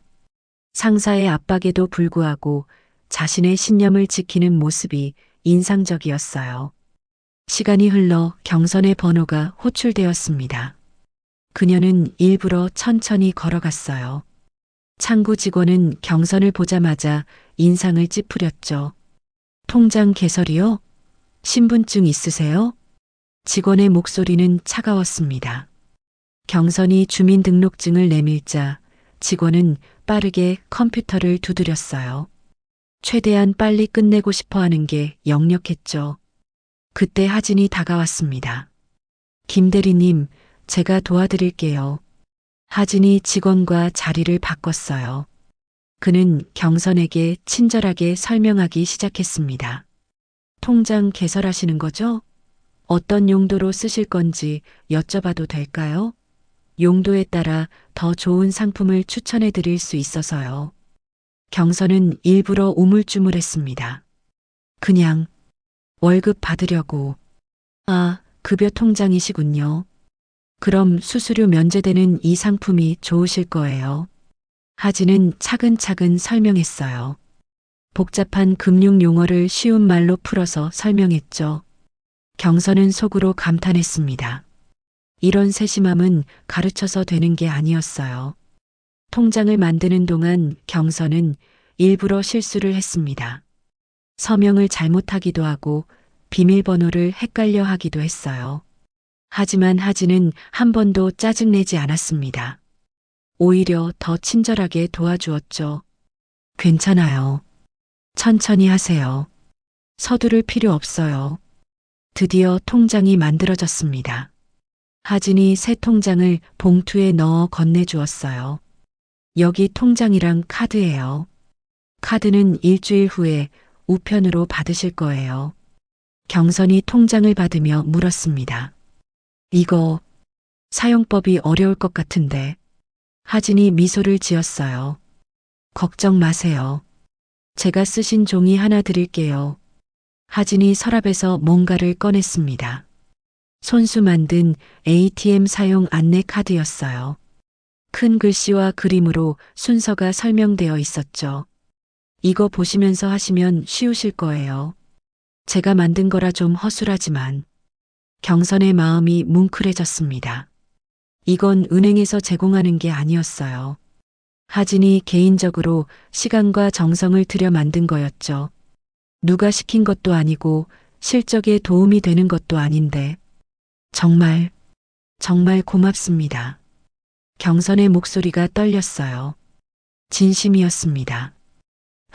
상사의 압박에도 불구하고 자신의 신념을 지키는 모습이 인상적이었어요. 시간이 흘러 경선의 번호가 호출되었습니다. 그녀는 일부러 천천히 걸어갔어요. 창구 직원은 경선을 보자마자 인상을 찌푸렸죠. 통장 개설이요? 신분증 있으세요? 직원의 목소리는 차가웠습니다. 경선이 주민등록증을 내밀자 직원은 빠르게 컴퓨터를 두드렸어요. 최대한 빨리 끝내고 싶어 하는 게 역력했죠. 그때 하진이 다가왔습니다. 김 대리님, 제가 도와드릴게요. 하진이 직원과 자리를 바꿨어요. 그는 경선에게 친절하게 설명하기 시작했습니다. 통장 개설하시는 거죠? 어떤 용도로 쓰실 건지 여쭤봐도 될까요? 용도에 따라 더 좋은 상품을 추천해 드릴 수 있어서요. 경선은 일부러 우물쭈물했습니다. 그냥 월급 받으려고. 아, 급여 통장이시군요. 그럼 수수료 면제되는 이 상품이 좋으실 거예요. 하진은 차근차근 설명했어요. 복잡한 금융 용어를 쉬운 말로 풀어서 설명했죠. 경선은 속으로 감탄했습니다. 이런 세심함은 가르쳐서 되는 게 아니었어요. 통장을 만드는 동안 경선은 일부러 실수를 했습니다. 서명을 잘못하기도 하고 비밀번호를 헷갈려 하기도 했어요. 하지만 하진은 한 번도 짜증내지 않았습니다. 오히려 더 친절하게 도와주었죠. 괜찮아요. 천천히 하세요. 서두를 필요 없어요. 드디어 통장이 만들어졌습니다. 하진이 새 통장을 봉투에 넣어 건네주었어요. 여기 통장이랑 카드예요. 카드는 일주일 후에 우편으로 받으실 거예요. 경선이 통장을 받으며 물었습니다. 이거 사용법이 어려울 것 같은데. 하진이 미소를 지었어요. 걱정 마세요. 제가 쓰신 종이 하나 드릴게요. 하진이 서랍에서 뭔가를 꺼냈습니다. 손수 만든 ATM 사용 안내 카드였어요. 큰 글씨와 그림으로 순서가 설명되어 있었죠. 이거 보시면서 하시면 쉬우실 거예요. 제가 만든 거라 좀 허술하지만. 경선의 마음이 뭉클해졌습니다. 이건 은행에서 제공하는 게 아니었어요. 하진이 개인적으로 시간과 정성을 들여 만든 거였죠. 누가 시킨 것도 아니고 실적에 도움이 되는 것도 아닌데. 정말 고맙습니다. 경선의 목소리가 떨렸어요. 진심이었습니다.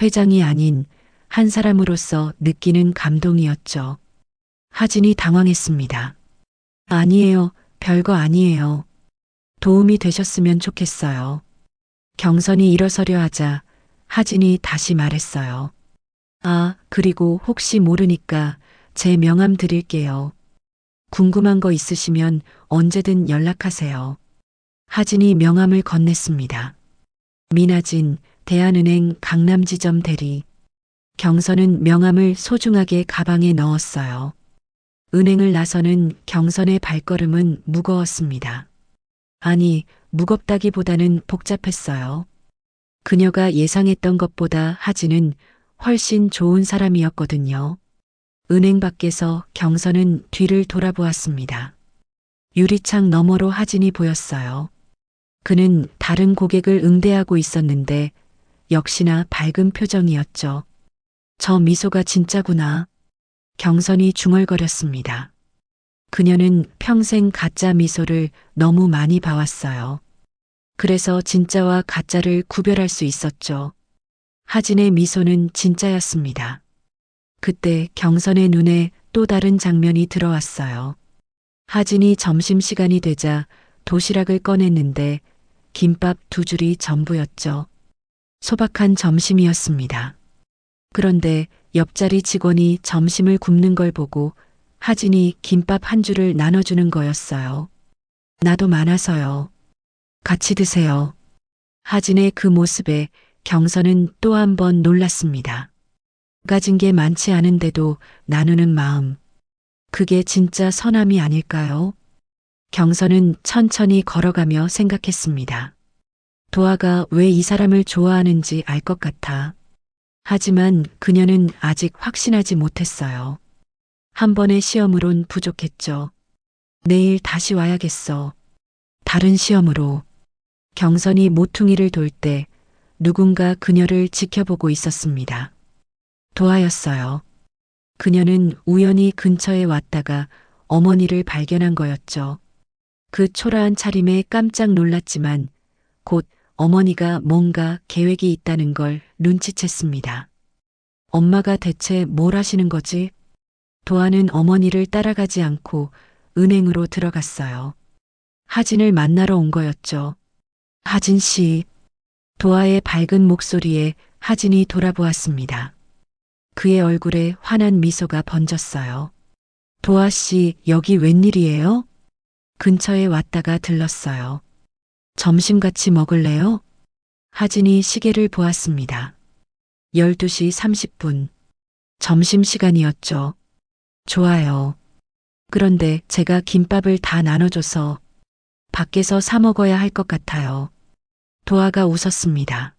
회장이 아닌 한 사람으로서 느끼는 감동이었죠. 하진이 당황했습니다. 아니에요. 별거 아니에요. 도움이 되셨으면 좋겠어요. 경선이 일어서려 하자 하진이 다시 말했어요. 아, 그리고 혹시 모르니까 제 명함 드릴게요. 궁금한 거 있으시면 언제든 연락하세요. 하진이 명함을 건넸습니다. 민하진, 대한은행 강남지점 대리. 경선은 명함을 소중하게 가방에 넣었어요. 은행을 나서는 경선의 발걸음은 무거웠습니다. 아니, 무겁다기보다는 복잡했어요. 그녀가 예상했던 것보다 하진은 훨씬 좋은 사람이었거든요. 은행 밖에서 경선은 뒤를 돌아보았습니다. 유리창 너머로 하진이 보였어요. 그는 다른 고객을 응대하고 있었는데 역시나 밝은 표정이었죠. 저 미소가 진짜구나. 경선이 중얼거렸습니다. 그녀는 평생 가짜 미소를 너무 많이 봐왔어요. 그래서 진짜와 가짜를 구별할 수 있었죠. 하진의 미소는 진짜였습니다. 그때 경선의 눈에 또 다른 장면이 들어왔어요. 하진이 점심시간이 되자 도시락을 꺼냈는데 김밥 2줄이 전부였죠. 소박한 점심이었습니다. 그런데 옆자리 직원이 점심을 굽는 걸 보고 하진이 김밥 1줄을 나눠주는 거였어요. 나도 많아서요. 같이 드세요. 하진의 그 모습에 경선은 또 한 번 놀랐습니다. 가진 게 많지 않은데도 나누는 마음. 그게 진짜 선함이 아닐까요? 경선은 천천히 걸어가며 생각했습니다. 도아가 왜 이 사람을 좋아하는지 알 것 같아. 하지만 그녀는 아직 확신하지 못했어요. 한 번의 시험으론 부족했죠. 내일 다시 와야겠어. 다른 시험으로. 경선이 모퉁이를 돌 때 누군가 그녀를 지켜보고 있었습니다. 도아였어요. 그녀는 우연히 근처에 왔다가 어머니를 발견한 거였죠. 그 초라한 차림에 깜짝 놀랐지만 곧 어머니가 뭔가 계획이 있다는 걸 눈치챘습니다. 엄마가 대체 뭘 하시는 거지? 도아는 어머니를 따라가지 않고 은행으로 들어갔어요. 하진을 만나러 온 거였죠. 하진 씨. 도아의 밝은 목소리에 하진이 돌아보았습니다. 그의 얼굴에 환한 미소가 번졌어요. 도아 씨, 여기 웬일이에요? 근처에 왔다가 들렀어요. 점심 같이 먹을래요? 하진이 시계를 보았습니다. 12시 30분. 점심시간이었죠. 좋아요. 그런데 제가 김밥을 다 나눠줘서 밖에서 사 먹어야 할 것 같아요. 도아가 웃었습니다.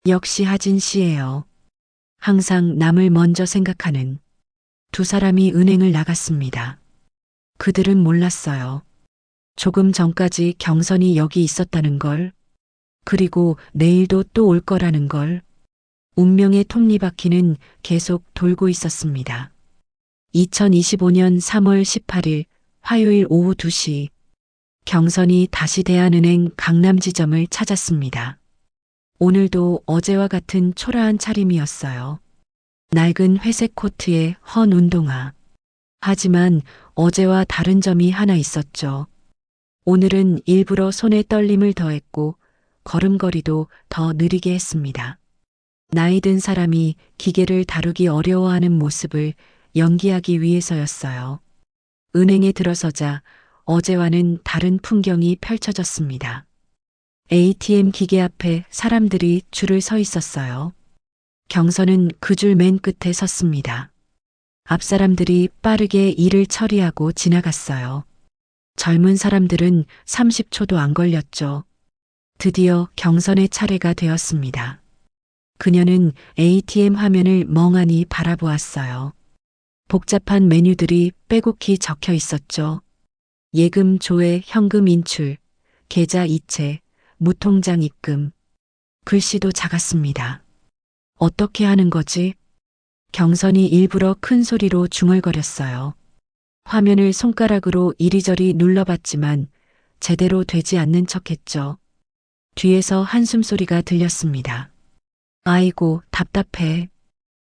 역시 하진 씨예요. 항상 남을 먼저 생각하는. 두 사람이 은행을 나갔습니다. 그들은 몰랐어요. 조금 전까지 경선이 여기 있었다는 걸. 그리고 내일도 또 올 거라는 걸. 운명의 톱니바퀴는 계속 돌고 있었습니다. 2025년 3월 18일 화요일 오후 2시. 경선이 다시 대한은행 강남지점을 찾았습니다. 오늘도 어제와 같은 초라한 차림이었어요. 낡은 회색 코트에 헌 운동화. 하지만 어제와 다른 점이 하나 있었죠. 오늘은 일부러 손에 떨림을 더했고 걸음걸이도 더 느리게 했습니다. 나이 든 사람이 기계를 다루기 어려워하는 모습을 연기하기 위해서였어요. 은행에 들어서자 어제와는 다른 풍경이 펼쳐졌습니다. ATM 기계 앞에 사람들이 줄을 서 있었어요. 경선은 그 줄 맨 끝에 섰습니다. 앞 사람들이 빠르게 일을 처리하고 지나갔어요. 젊은 사람들은 30초도 안 걸렸죠. 드디어 경선의 차례가 되었습니다. 그녀는 ATM 화면을 멍하니 바라보았어요. 복잡한 메뉴들이 빼곡히 적혀 있었죠. 예금 조회, 현금 인출, 계좌 이체, 무통장 입금. 글씨도 작았습니다. 어떻게 하는 거지? 경선이 일부러 큰 소리로 중얼거렸어요. 화면을 손가락으로 이리저리 눌러봤지만 제대로 되지 않는 척했죠. 뒤에서 한숨 소리가 들렸습니다. 아이고, 답답해.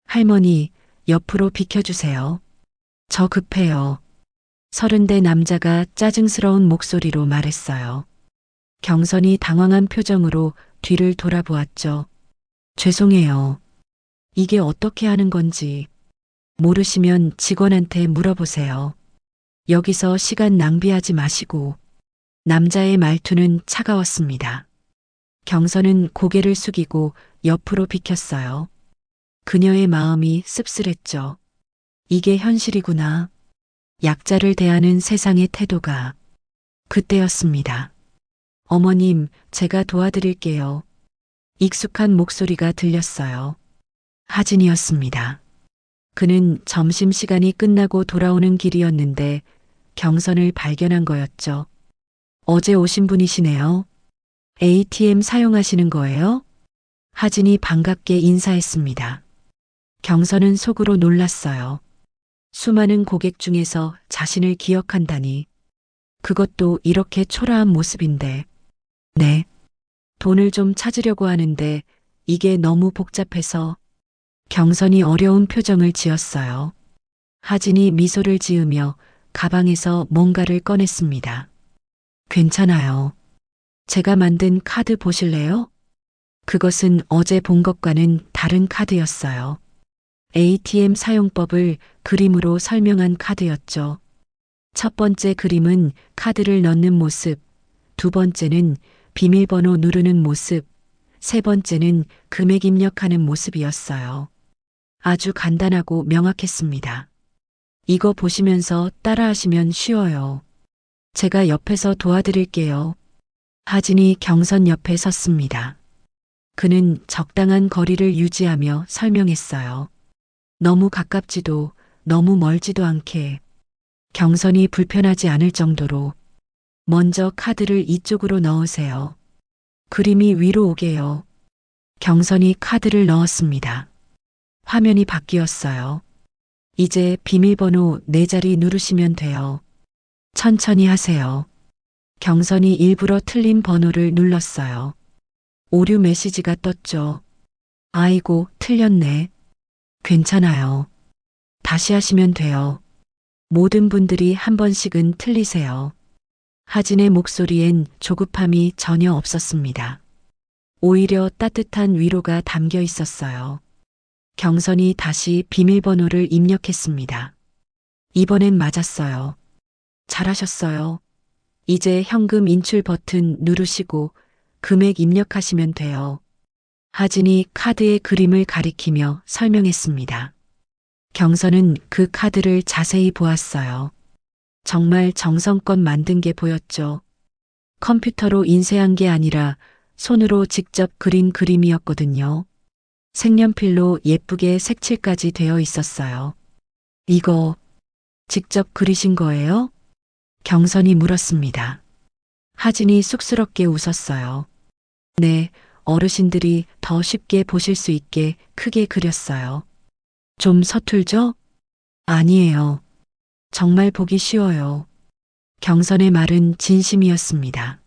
할머니, 옆으로 비켜주세요. 저 급해요. 30대 남자가 짜증스러운 목소리로 말했어요. 경선이 당황한 표정으로 뒤를 돌아보았죠. 죄송해요. 이게 어떻게 하는 건지. 모르시면 직원한테 물어보세요. 여기서 시간 낭비하지 마시고. 남자의 말투는 차가웠습니다. 경선은 고개를 숙이고 옆으로 비켰어요. 그녀의 마음이 씁쓸했죠. 이게 현실이구나. 약자를 대하는 세상의 태도가. 그때였습니다. 어머님, 제가 도와드릴게요. 익숙한 목소리가 들렸어요. 하진이었습니다. 그는 점심시간이 끝나고 돌아오는 길이었는데 경선을 발견한 거였죠. 어제 오신 분이시네요. ATM 사용하시는 거예요? 하진이 반갑게 인사했습니다. 경선은 속으로 놀랐어요. 수많은 고객 중에서 자신을 기억한다니. 그것도 이렇게 초라한 모습인데. 네. 돈을 좀 찾으려고 하는데 이게 너무 복잡해서. 경선이 어려운 표정을 지었어요. 하진이 미소를 지으며 가방에서 뭔가를 꺼냈습니다. 괜찮아요. 제가 만든 카드 보실래요? 그것은 어제 본 것과는 다른 카드였어요. ATM 사용법을 그림으로 설명한 카드였죠. 첫 번째 그림은 카드를 넣는 모습, 두 번째는 비밀번호 누르는 모습, 세 번째는 금액 입력하는 모습이었어요. 아주 간단하고 명확했습니다. 이거 보시면서 따라하시면 쉬워요. 제가 옆에서 도와드릴게요. 하진이 경선 옆에 섰습니다. 그는 적당한 거리를 유지하며 설명했어요. 너무 가깝지도 너무 멀지도 않게. 경선이 불편하지 않을 정도로. 먼저 카드를 이쪽으로 넣으세요. 그림이 위로 오게요. 경선이 카드를 넣었습니다. 화면이 바뀌었어요. 이제 비밀번호 4자리 누르시면 돼요. 천천히 하세요. 경선이 일부러 틀린 번호를 눌렀어요. 오류 메시지가 떴죠. 아이고, 틀렸네. 괜찮아요. 다시 하시면 돼요. 모든 분들이 한 번씩은 틀리세요. 하진의 목소리엔 조급함이 전혀 없었습니다. 오히려 따뜻한 위로가 담겨 있었어요. 경선이 다시 비밀번호를 입력했습니다. 이번엔 맞았어요. 잘하셨어요. 이제 현금 인출 버튼 누르시고 금액 입력하시면 돼요. 하진이 카드의 그림을 가리키며 설명했습니다. 경선은 그 카드를 자세히 보았어요. 정말 정성껏 만든 게 보였죠. 컴퓨터로 인쇄한 게 아니라 손으로 직접 그린 그림이었거든요. 색연필로 예쁘게 색칠까지 되어 있었어요. 이거 직접 그리신 거예요? 경선이 물었습니다. 하진이 쑥스럽게 웃었어요. 네, 어르신들이 더 쉽게 보실 수 있게 크게 그렸어요. 좀 서툴죠? 아니에요. 정말 보기 쉬워요. 경선의 말은 진심이었습니다.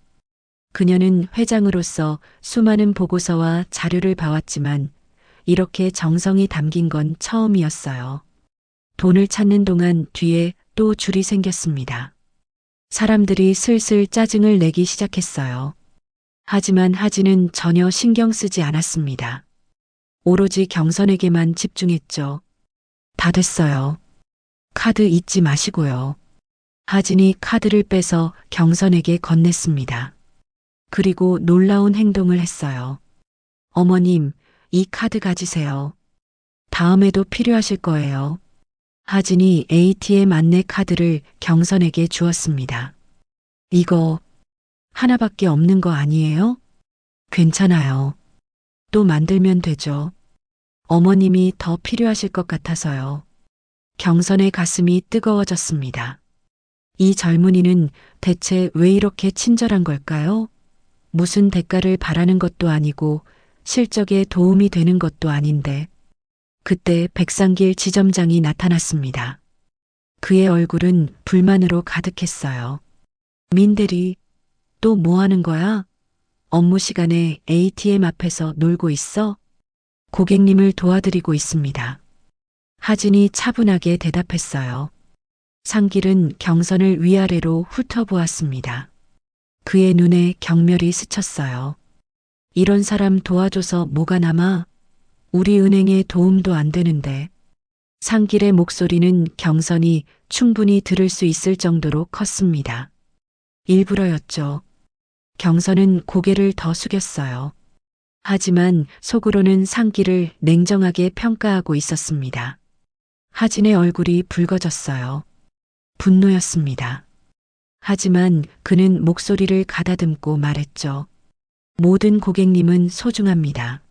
그녀는 회장으로서 수많은 보고서와 자료를 봐왔지만 이렇게 정성이 담긴 건 처음이었어요. 돈을 찾는 동안 뒤에 또 줄이 생겼습니다. 사람들이 슬슬 짜증을 내기 시작했어요. 하지만 하진은 전혀 신경 쓰지 않았습니다. 오로지 경선에게만 집중했죠. 다 됐어요. 카드 잊지 마시고요. 하진이 카드를 빼서 경선에게 건넸습니다. 그리고 놀라운 행동을 했어요. 어머님, 이 카드 가지세요. 다음에도 필요하실 거예요. 하진이 ATM 안내 카드를 경선에게 주었습니다. 이거 하나밖에 없는 거 아니에요? 괜찮아요. 또 만들면 되죠. 어머님이 더 필요하실 것 같아서요. 경선의 가슴이 뜨거워졌습니다. 이 젊은이는 대체 왜 이렇게 친절한 걸까요? 무슨 대가를 바라는 것도 아니고 실적에 도움이 되는 것도 아닌데. 그때 백상길 지점장이 나타났습니다. 그의 얼굴은 불만으로 가득했어요. 민대리, 또 뭐 하는 거야? 업무 시간에 ATM 앞에서 놀고 있어? 고객님을 도와드리고 있습니다. 하진이 차분하게 대답했어요. 상길은 경선을 위아래로 훑어보았습니다. 그의 눈에 경멸이 스쳤어요. 이런 사람 도와줘서 뭐가 남아? 우리 은행에 도움도 안 되는데. 상길의 목소리는 경선이 충분히 들을 수 있을 정도로 컸습니다. 일부러였죠. 경선은 고개를 더 숙였어요. 하지만 속으로는 상길을 냉정하게 평가하고 있었습니다. 하진의 얼굴이 붉어졌어요. 분노였습니다. 하지만 그는 목소리를 가다듬고 말했죠. 모든 고객님은 소중합니다.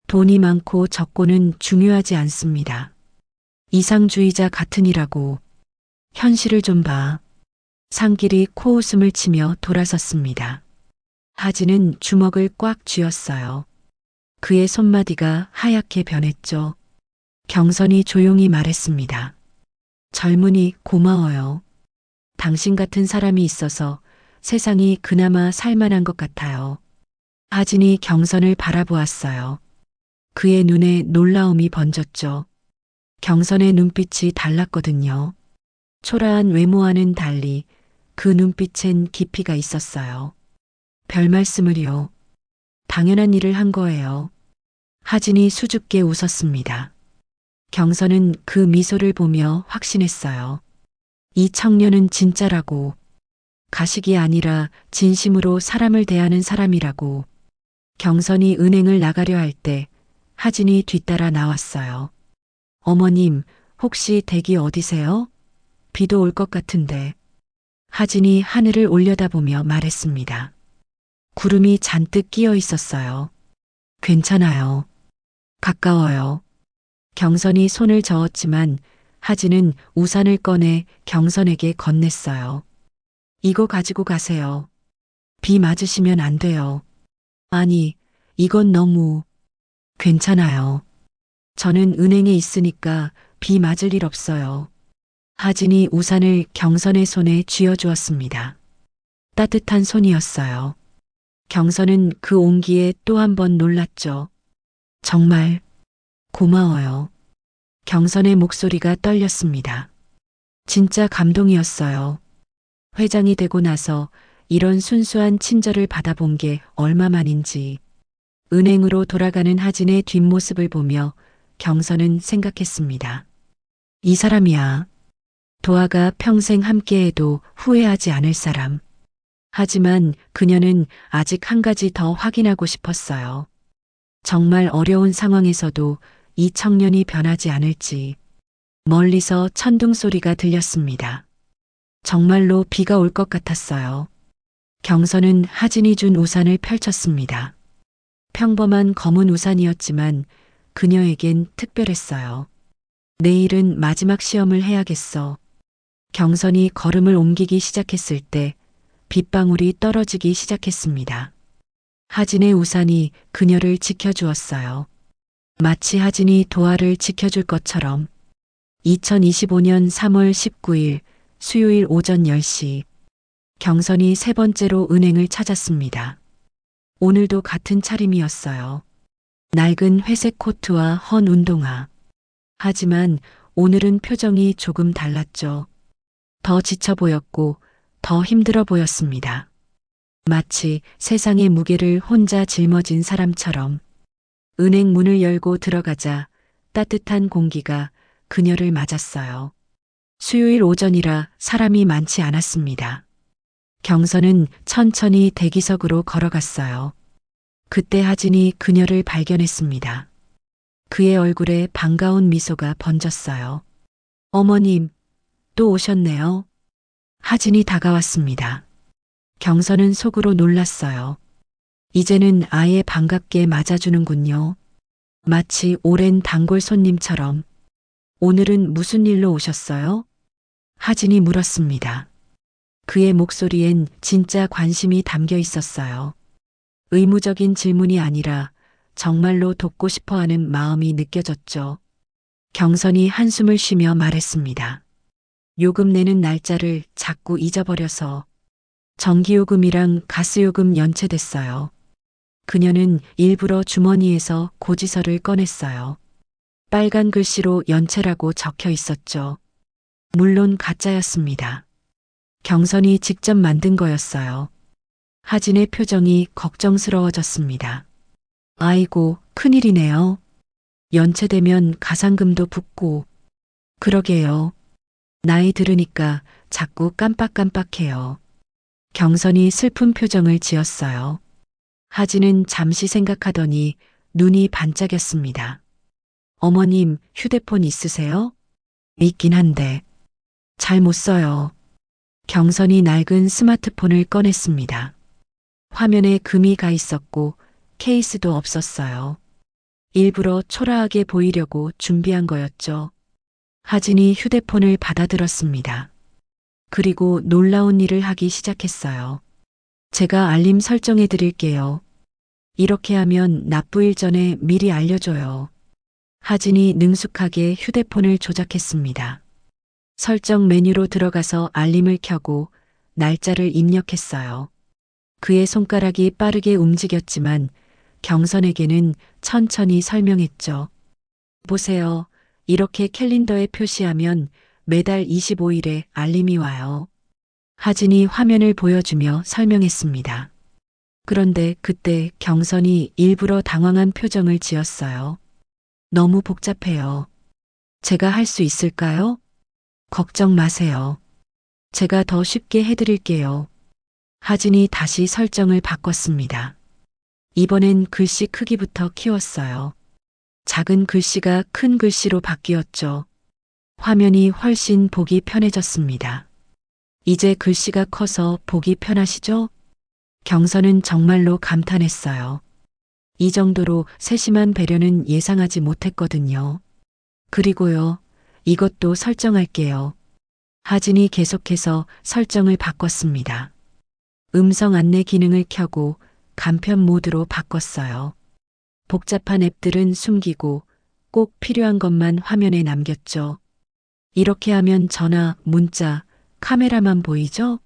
돈이 많고 적고는 중요하지 않습니다. 이상주의자 같으니라고. 현실을 좀 봐. 상길이 코웃음을 치며 돌아섰습니다. 하진은 주먹을 꽉 쥐었어요. 그의 손마디가 하얗게 변했죠. 경선이 조용히 말했습니다. 젊은이 고마워요. 당신 같은 사람이 있어서 세상이 그나마 살만한 것 같아요. 하진이 경선을 바라보았어요. 그의 눈에 놀라움이 번졌죠. 경선의 눈빛이 달랐거든요. 초라한 외모와는 달리 그 눈빛엔 깊이가 있었어요. 별 말씀을요. 당연한 일을 한 거예요. 하진이 수줍게 웃었습니다. 경선은 그 미소를 보며 확신했어요. 이 청년은 진짜라고. 가식이 아니라 진심으로 사람을 대하는 사람이라고. 경선이 은행을 나가려 할 때 하진이 뒤따라 나왔어요. 어머님, 혹시 댁이 어디세요? 비도 올 것 같은데. 하진이 하늘을 올려다보며 말했습니다. 구름이 잔뜩 끼어 있었어요. 괜찮아요. 가까워요. 경선이 손을 저었지만 하진은 우산을 꺼내 경선에게 건넸어요. 이거 가지고 가세요. 비 맞으시면 안 돼요. 아니, 이건 너무. 괜찮아요. 저는 은행에 있으니까 비 맞을 일 없어요. 하진이 우산을 경선의 손에 쥐어주었습니다. 따뜻한 손이었어요. 경선은 그 온기에 또 한 번 놀랐죠. 정말 고마워요. 경선의 목소리가 떨렸습니다. 진짜 감동이었어요. 회장이 되고 나서 이런 순수한 친절을 받아본 게 얼마만인지. 은행으로 돌아가는 하진의 뒷모습을 보며 경선은 생각했습니다. 이 사람이야. 도아가 평생 함께해도 후회하지 않을 사람. 하지만 그녀는 아직 한 가지 더 확인하고 싶었어요. 정말 어려운 상황에서도 이 청년이 변하지 않을지. 멀리서 천둥 소리가 들렸습니다. 정말로 비가 올 것 같았어요. 경선은 하진이 준 우산을 펼쳤습니다. 평범한 검은 우산이었지만 그녀에겐 특별했어요. 내일은 마지막 시험을 해야겠어. 경선이 걸음을 옮기기 시작했을 때 빗방울이 떨어지기 시작했습니다. 하진의 우산이 그녀를 지켜주었어요. 마치 하진이 도아를 지켜줄 것처럼. 2025년 3월 19일 수요일 오전 10시 경선이 세 번째로 은행을 찾았습니다. 오늘도 같은 차림이었어요. 낡은 회색 코트와 헌 운동화. 하지만 오늘은 표정이 조금 달랐죠. 더 지쳐 보였고 더 힘들어 보였습니다. 마치 세상의 무게를 혼자 짊어진 사람처럼. 은행 문을 열고 들어가자 따뜻한 공기가 그녀를 맞았어요. 수요일 오전이라 사람이 많지 않았습니다. 경선은 천천히 대기석으로 걸어갔어요. 그때 하진이 그녀를 발견했습니다. 그의 얼굴에 반가운 미소가 번졌어요. 어머님, 또 오셨네요. 하진이 다가왔습니다. 경선은 속으로 놀랐어요. 이제는 아예 반갑게 맞아주는군요. 마치 오랜 단골 손님처럼. 오늘은 무슨 일로 오셨어요? 하진이 물었습니다. 그의 목소리엔 진짜 관심이 담겨 있었어요. 의무적인 질문이 아니라 정말로 돕고 싶어 하는 마음이 느껴졌죠. 경선이 한숨을 쉬며 말했습니다. 요금 내는 날짜를 자꾸 잊어버려서 전기요금이랑 가스요금 연체됐어요. 그녀는 일부러 주머니에서 고지서를 꺼냈어요. 빨간 글씨로 연체라고 적혀 있었죠. 물론 가짜였습니다. 경선이 직접 만든 거였어요. 하진의 표정이 걱정스러워졌습니다. 아이고, 큰일이네요. 연체되면 가상금도 붙고. 그러게요. 나이 들으니까 자꾸 깜빡깜빡해요. 경선이 슬픈 표정을 지었어요. 하진은 잠시 생각하더니 눈이 반짝였습니다. 어머님, 휴대폰 있으세요? 있긴 한데. 잘 못 써요. 경선이 낡은 스마트폰을 꺼냈습니다. 화면에 금이 가 있었고 케이스도 없었어요. 일부러 초라하게 보이려고 준비한 거였죠. 하진이 휴대폰을 받아들었습니다. 그리고 놀라운 일을 하기 시작했어요. 제가 알림 설정해 드릴게요. 이렇게 하면 납부일 전에 미리 알려줘요. 하진이 능숙하게 휴대폰을 조작했습니다. 설정 메뉴로 들어가서 알림을 켜고 날짜를 입력했어요. 그의 손가락이 빠르게 움직였지만 경선에게는 천천히 설명했죠. 보세요. 이렇게 캘린더에 표시하면 매달 25일에 알림이 와요. 하진이 화면을 보여주며 설명했습니다. 그런데 그때 경선이 일부러 당황한 표정을 지었어요. 너무 복잡해요. 제가 할 수 있을까요? 걱정 마세요. 제가 더 쉽게 해드릴게요. 하진이 다시 설정을 바꿨습니다. 이번엔 글씨 크기부터 키웠어요. 작은 글씨가 큰 글씨로 바뀌었죠. 화면이 훨씬 보기 편해졌습니다. 이제 글씨가 커서 보기 편하시죠? 경선은 정말로 감탄했어요. 이 정도로 세심한 배려는 예상하지 못했거든요. 그리고요, 이것도 설정할게요. 하진이 계속해서 설정을 바꿨습니다. 음성 안내 기능을 켜고 간편 모드로 바꿨어요. 복잡한 앱들은 숨기고 꼭 필요한 것만 화면에 남겼죠. 이렇게 하면 전화, 문자, 카메라만 보이죠?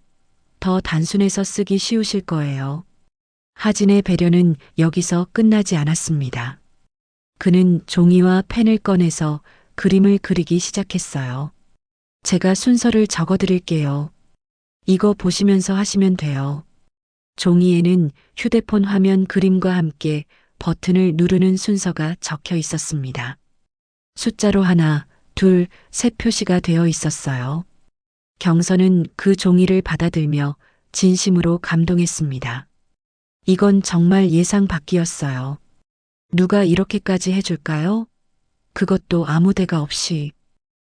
더 단순해서 쓰기 쉬우실 거예요. 하진의 배려는 여기서 끝나지 않았습니다. 그는 종이와 펜을 꺼내서 그림을 그리기 시작했어요. 제가 순서를 적어 드릴게요. 이거 보시면서 하시면 돼요. 종이에는 휴대폰 화면 그림과 함께 버튼을 누르는 순서가 적혀 있었습니다. 숫자로 하나, 둘, 셋 표시가 되어 있었어요. 경선은 그 종이를 받아들며 진심으로 감동했습니다. 이건 정말 예상 밖이었어요. 누가 이렇게까지 해줄까요? 그것도 아무 데가 없이.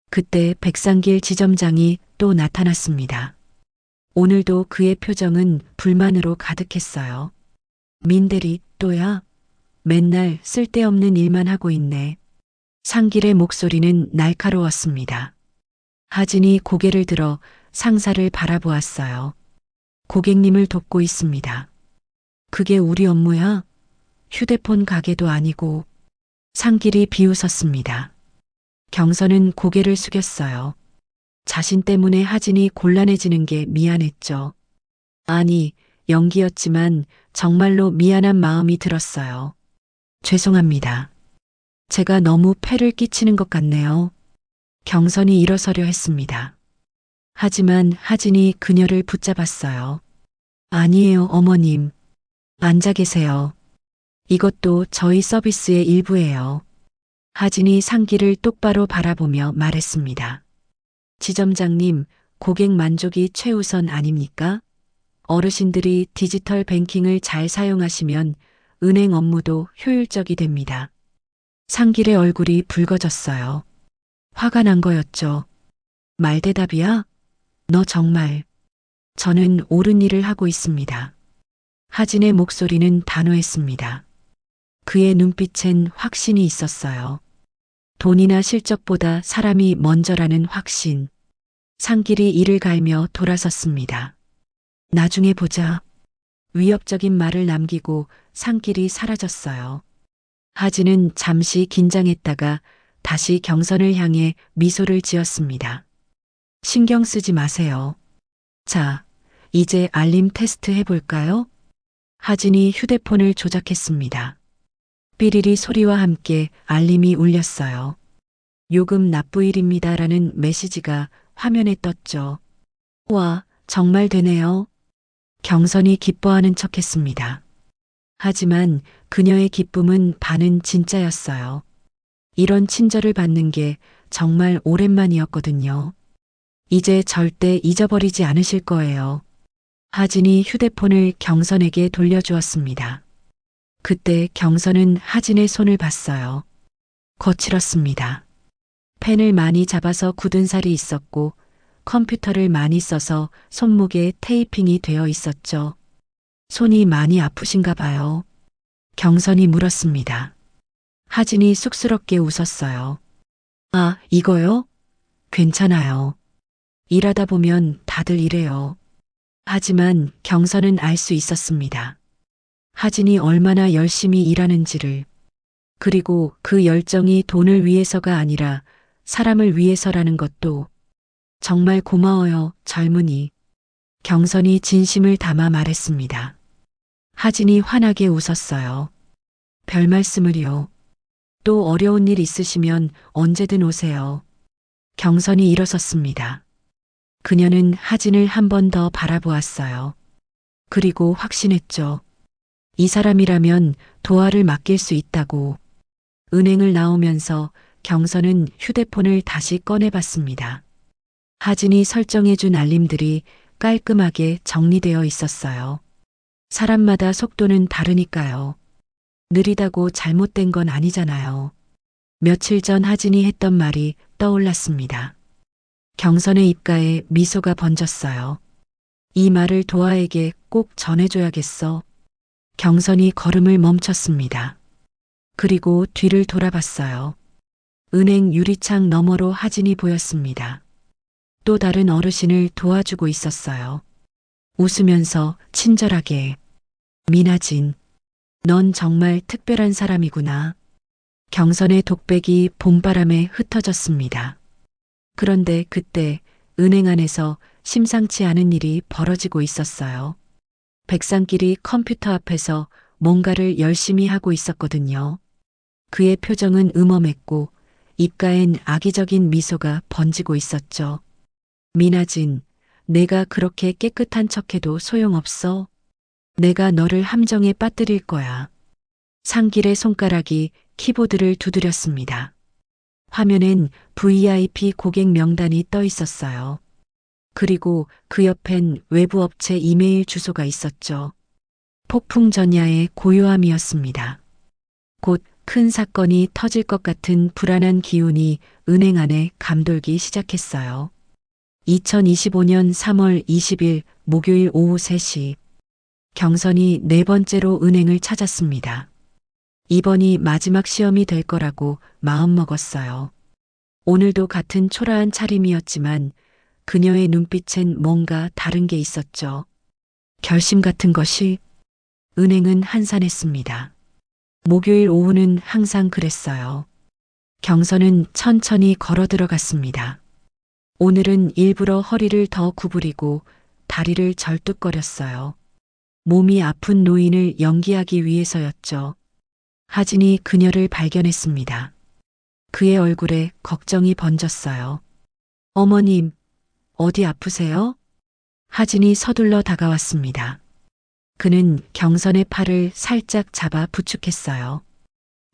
그때 백상길 지점장이 또 나타났습니다. 오늘도 그의 표정은 불만으로 가득했어요. 민대리, 또야? 맨날 쓸데없는 일만 하고 있네. 상길의 목소리는 날카로웠습니다. 하진이 고개를 들어 상사를 바라보았어요. 고객님을 돕고 있습니다. 그게 우리 업무야? 휴대폰 가게도 아니고. 상길이 비웃었습니다. 경선은 고개를 숙였어요. 자신 때문에 하진이 곤란해지는 게 미안했죠. 아니, 연기였지만 정말로 미안한 마음이 들었어요. 죄송합니다. 제가 너무 폐를 끼치는 것 같네요. 경선이 일어서려 했습니다. 하지만 하진이 그녀를 붙잡았어요. 아니에요, 어머님. 앉아 계세요. 이것도 저희 서비스의 일부예요. 하진이 상길을 똑바로 바라보며 말했습니다. 지점장님, 고객 만족이 최우선 아닙니까? 어르신들이 디지털 뱅킹을 잘 사용하시면 은행 업무도 효율적이 됩니다. 상길의 얼굴이 붉어졌어요. 화가 난 거였죠. 말대답이야? 너 정말. 저는 옳은 일을 하고 있습니다. 하진의 목소리는 단호했습니다. 그의 눈빛엔 확신이 있었어요. 돈이나 실적보다 사람이 먼저라는 확신. 상길이 이를 갈며 돌아섰습니다. 나중에 보자. 위협적인 말을 남기고 상길이 사라졌어요. 하진은 잠시 긴장했다가 다시 경선을 향해 미소를 지었습니다. 신경 쓰지 마세요. 자, 이제 알림 테스트 해볼까요? 하진이 휴대폰을 조작했습니다. 삐리리 소리와 함께 알림이 울렸어요. 요금 납부일입니다라는 메시지가 화면에 떴죠. 와, 정말 되네요. 경선이 기뻐하는 척했습니다. 하지만 그녀의 기쁨은 반은 진짜였어요. 이런 친절을 받는 게 정말 오랜만이었거든요. 이제 절대 잊어버리지 않으실 거예요. 하진이 휴대폰을 경선에게 돌려주었습니다. 그때 경선은 하진의 손을 봤어요. 거칠었습니다. 펜을 많이 잡아서 굳은 살이 있었고 컴퓨터를 많이 써서 손목에 테이핑이 되어 있었죠. 손이 많이 아프신가 봐요. 경선이 물었습니다. 하진이 쑥스럽게 웃었어요. 아, 이거요? 괜찮아요. 일하다 보면 다들 이래요. 하지만 경선은 알 수 있었습니다. 하진이 얼마나 열심히 일하는지를. 그리고 그 열정이 돈을 위해서가 아니라 사람을 위해서라는 것도. 정말 고마워요, 젊은이. 경선이 진심을 담아 말했습니다. 하진이 환하게 웃었어요. 별 말씀을요. 또 어려운 일 있으시면 언제든 오세요. 경선이 일어섰습니다. 그녀는 하진을 한 번 더 바라보았어요. 그리고 확신했죠. 이 사람이라면 도화를 맡길 수 있다고. 은행을 나오면서 경선은 휴대폰을 다시 꺼내봤습니다. 하진이 설정해준 알림들이 깔끔하게 정리되어 있었어요. 사람마다 속도는 다르니까요. 느리다고 잘못된 건 아니잖아요. 며칠 전 하진이 했던 말이 떠올랐습니다. 경선의 입가에 미소가 번졌어요. 이 말을 도아에게 꼭 전해줘야겠어. 경선이 걸음을 멈췄습니다. 그리고 뒤를 돌아봤어요. 은행 유리창 너머로 하진이 보였습니다. 또 다른 어르신을 도와주고 있었어요. 웃으면서 친절하게. 미나진, 넌 정말 특별한 사람이구나. 경선의 독백이 봄바람에 흩어졌습니다. 그런데 그때 은행 안에서 심상치 않은 일이 벌어지고 있었어요. 백상길이 컴퓨터 앞에서 뭔가를 열심히 하고 있었거든요. 그의 표정은 음험했고 입가엔 악의적인 미소가 번지고 있었죠. 미나진, 내가 그렇게 깨끗한 척해도 소용없어. 내가 너를 함정에 빠뜨릴 거야. 상길의 손가락이 키보드를 두드렸습니다. 화면엔 VIP 고객 명단이 떠 있었어요. 그리고 그 옆엔 외부 업체 이메일 주소가 있었죠. 폭풍 전야의 고요함이었습니다. 곧 큰 사건이 터질 것 같은 불안한 기운이 은행 안에 감돌기 시작했어요. 2025년 3월 20일 목요일 오후 3시 경선이 네 번째로 은행을 찾았습니다. 이번이 마지막 시험이 될 거라고 마음먹었어요. 오늘도 같은 초라한 차림이었지만 그녀의 눈빛엔 뭔가 다른 게 있었죠. 결심 같은 것이. 은행은 한산했습니다. 목요일 오후는 항상 그랬어요. 경선은 천천히 걸어 들어갔습니다. 오늘은 일부러 허리를 더 구부리고 다리를 절뚝거렸어요. 몸이 아픈 노인을 연기하기 위해서였죠. 하진이 그녀를 발견했습니다. 그의 얼굴에 걱정이 번졌어요. 어머님, 어디 아프세요? 하진이 서둘러 다가왔습니다. 그는 경선의 팔을 살짝 잡아 부축했어요.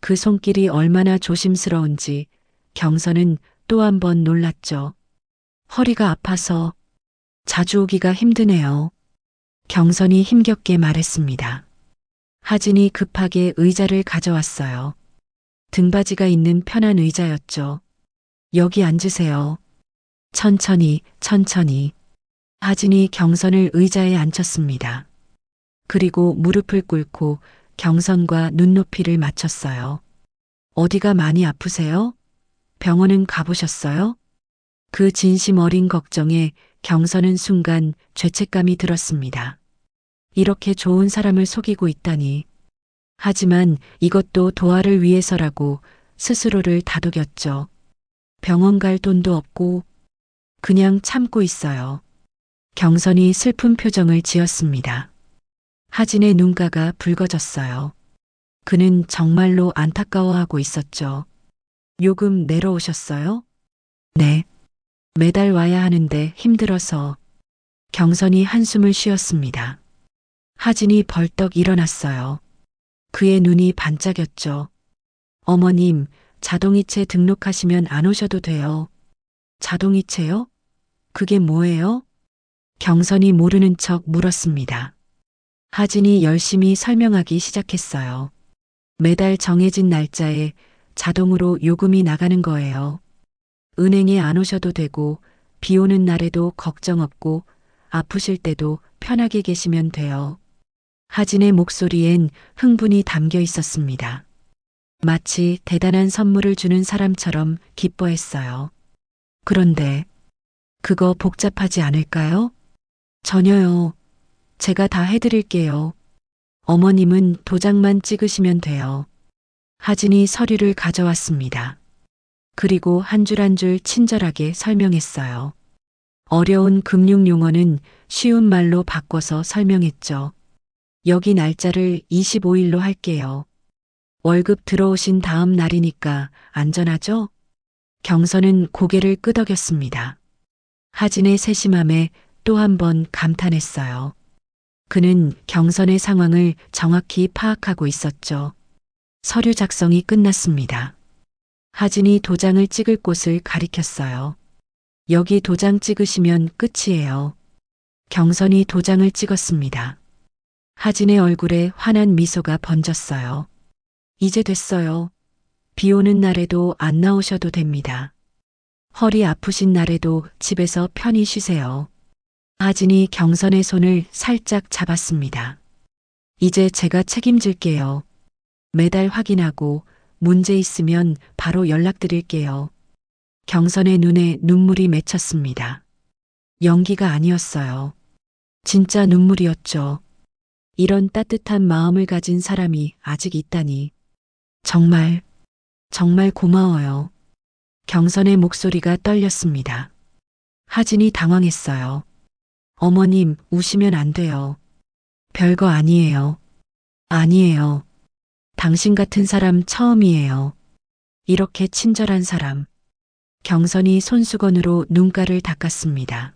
그 손길이 얼마나 조심스러운지 경선은 또 한 번 놀랐죠. 허리가 아파서 자주 오기가 힘드네요. 경선이 힘겹게 말했습니다. 하진이 급하게 의자를 가져왔어요. 등받이가 있는 편한 의자였죠. 여기 앉으세요. 천천히, 천천히. 하진이 경선을 의자에 앉혔습니다. 그리고 무릎을 꿇고 경선과 눈높이를 맞췄어요. 어디가 많이 아프세요? 병원은 가보셨어요? 그 진심 어린 걱정에 경선은 순간 죄책감이 들었습니다. 이렇게 좋은 사람을 속이고 있다니. 하지만 이것도 도화를 위해서라고 스스로를 다독였죠. 병원 갈 돈도 없고 그냥 참고 있어요. 경선이 슬픈 표정을 지었습니다. 하진의 눈가가 붉어졌어요. 그는 정말로 안타까워하고 있었죠. 요금 내러 오셨어요? 네. 매달 와야 하는데 힘들어서. 경선이 한숨을 쉬었습니다. 하진이 벌떡 일어났어요. 그의 눈이 반짝였죠. 어머님, 자동이체 등록하시면 안 오셔도 돼요. 자동이체요? 그게 뭐예요? 경선이 모르는 척 물었습니다. 하진이 열심히 설명하기 시작했어요. 매달 정해진 날짜에 자동으로 요금이 나가는 거예요. 은행에 안 오셔도 되고 비 오는 날에도 걱정 없고 아프실 때도 편하게 계시면 돼요. 하진의 목소리엔 흥분이 담겨 있었습니다. 마치 대단한 선물을 주는 사람처럼 기뻐했어요. 그런데 그거 복잡하지 않을까요? 전혀요. 제가 다 해드릴게요. 어머님은 도장만 찍으시면 돼요. 하진이 서류를 가져왔습니다. 그리고 한 줄 한 줄 친절하게 설명했어요. 어려운 금융 용어는 쉬운 말로 바꿔서 설명했죠. 여기 날짜를 25일로 할게요. 월급 들어오신 다음 날이니까 안전하죠? 경선은 고개를 끄덕였습니다. 하진의 세심함에 또 한 번 감탄했어요. 그는 경선의 상황을 정확히 파악하고 있었죠. 서류 작성이 끝났습니다. 하진이 도장을 찍을 곳을 가리켰어요. 여기 도장 찍으시면 끝이에요. 경선이 도장을 찍었습니다. 하진의 얼굴에 환한 미소가 번졌어요. 이제 됐어요. 비 오는 날에도 안 나오셔도 됩니다. 허리 아프신 날에도 집에서 편히 쉬세요. 하진이 경선의 손을 살짝 잡았습니다. 이제 제가 책임질게요. 매달 확인하고 문제 있으면 바로 연락드릴게요. 경선의 눈에 눈물이 맺혔습니다. 연기가 아니었어요. 진짜 눈물이었죠. 이런 따뜻한 마음을 가진 사람이 아직 있다니. 정말, 정말 고마워요. 경선의 목소리가 떨렸습니다. 하진이 당황했어요. 어머님, 우시면 안 돼요. 별거 아니에요. 아니에요. 당신 같은 사람 처음이에요. 이렇게 친절한 사람. 경선이 손수건으로 눈가를 닦았습니다.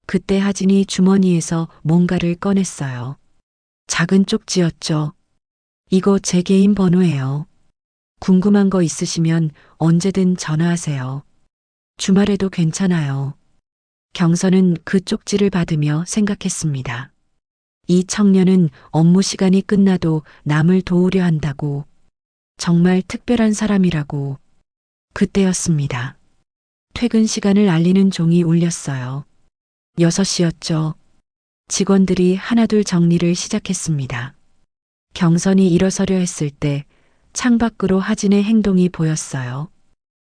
그때 하진이 주머니에서 뭔가를 꺼냈어요. 작은 쪽지였죠. 이거 제 개인 번호예요. 궁금한 거 있으시면 언제든 전화하세요. 주말에도 괜찮아요. 경선은 그 쪽지를 받으며 생각했습니다. 이 청년은 업무 시간이 끝나도 남을 도우려 한다고. 정말 특별한 사람이라고. 그때였습니다. 퇴근 시간을 알리는 종이 울렸어요. 6시였죠. 직원들이 하나둘 정리를 시작했습니다. 경선이 일어서려 했을 때 창밖으로 하진의 행동이 보였어요.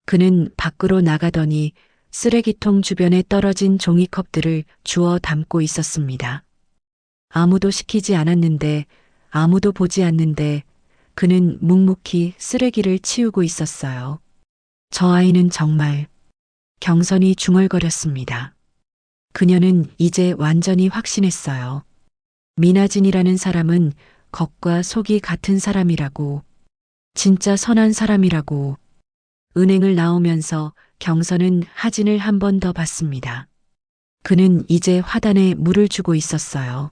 그는 밖으로 나가더니 쓰레기통 주변에 떨어진 종이컵들을 주워 담고 있었습니다. 아무도 시키지 않았는데, 아무도 보지 않는데 그는 묵묵히 쓰레기를 치우고 있었어요. 저 아이는 정말. 경선이 중얼거렸습니다. 그녀는 이제 완전히 확신했어요. 미나진이라는 사람은 겉과 속이 같은 사람이라고. 진짜 선한 사람이라고. 은행을 나오면서 경선은 하진을 한 번 더 봤습니다. 그는 이제 화단에 물을 주고 있었어요.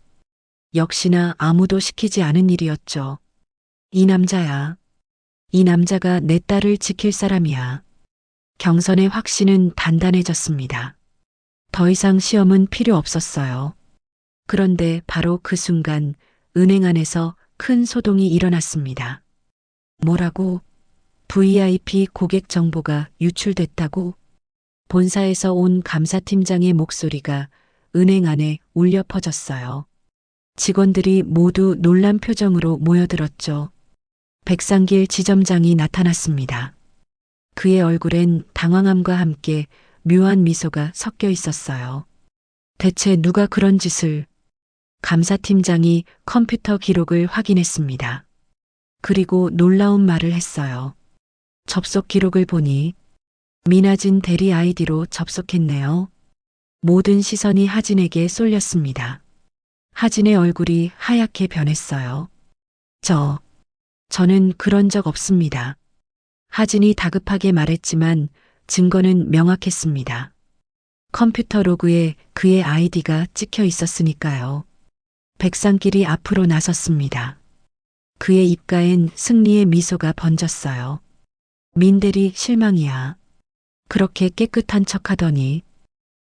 역시나 아무도 시키지 않은 일이었죠. 이 남자야. 이 남자가 내 딸을 지킬 사람이야. 경선의 확신은 단단해졌습니다. 더 이상 시험은 필요 없었어요. 그런데 바로 그 순간 은행 안에서 큰 소동이 일어났습니다. 뭐라고? VIP 고객 정보가 유출됐다고? 본사에서 온 감사팀장의 목소리가 은행 안에 울려 퍼졌어요. 직원들이 모두 놀란 표정으로 모여들었죠. 백상길 지점장이 나타났습니다. 그의 얼굴엔 당황함과 함께 묘한 미소가 섞여 있었어요. 대체 누가 그런 짓을? 감사팀장이 컴퓨터 기록을 확인했습니다. 그리고 놀라운 말을 했어요. 접속 기록을 보니 미나진 대리 아이디로 접속했네요. 모든 시선이 하진에게 쏠렸습니다. 하진의 얼굴이 하얗게 변했어요. 저는 그런 적 없습니다. 하진이 다급하게 말했지만 증거는 명확했습니다. 컴퓨터 로그에 그의 아이디가 찍혀 있었으니까요. 백상길이 앞으로 나섰습니다. 그의 입가엔 승리의 미소가 번졌어요. 민대리 실망이야. 그렇게 깨끗한 척하더니.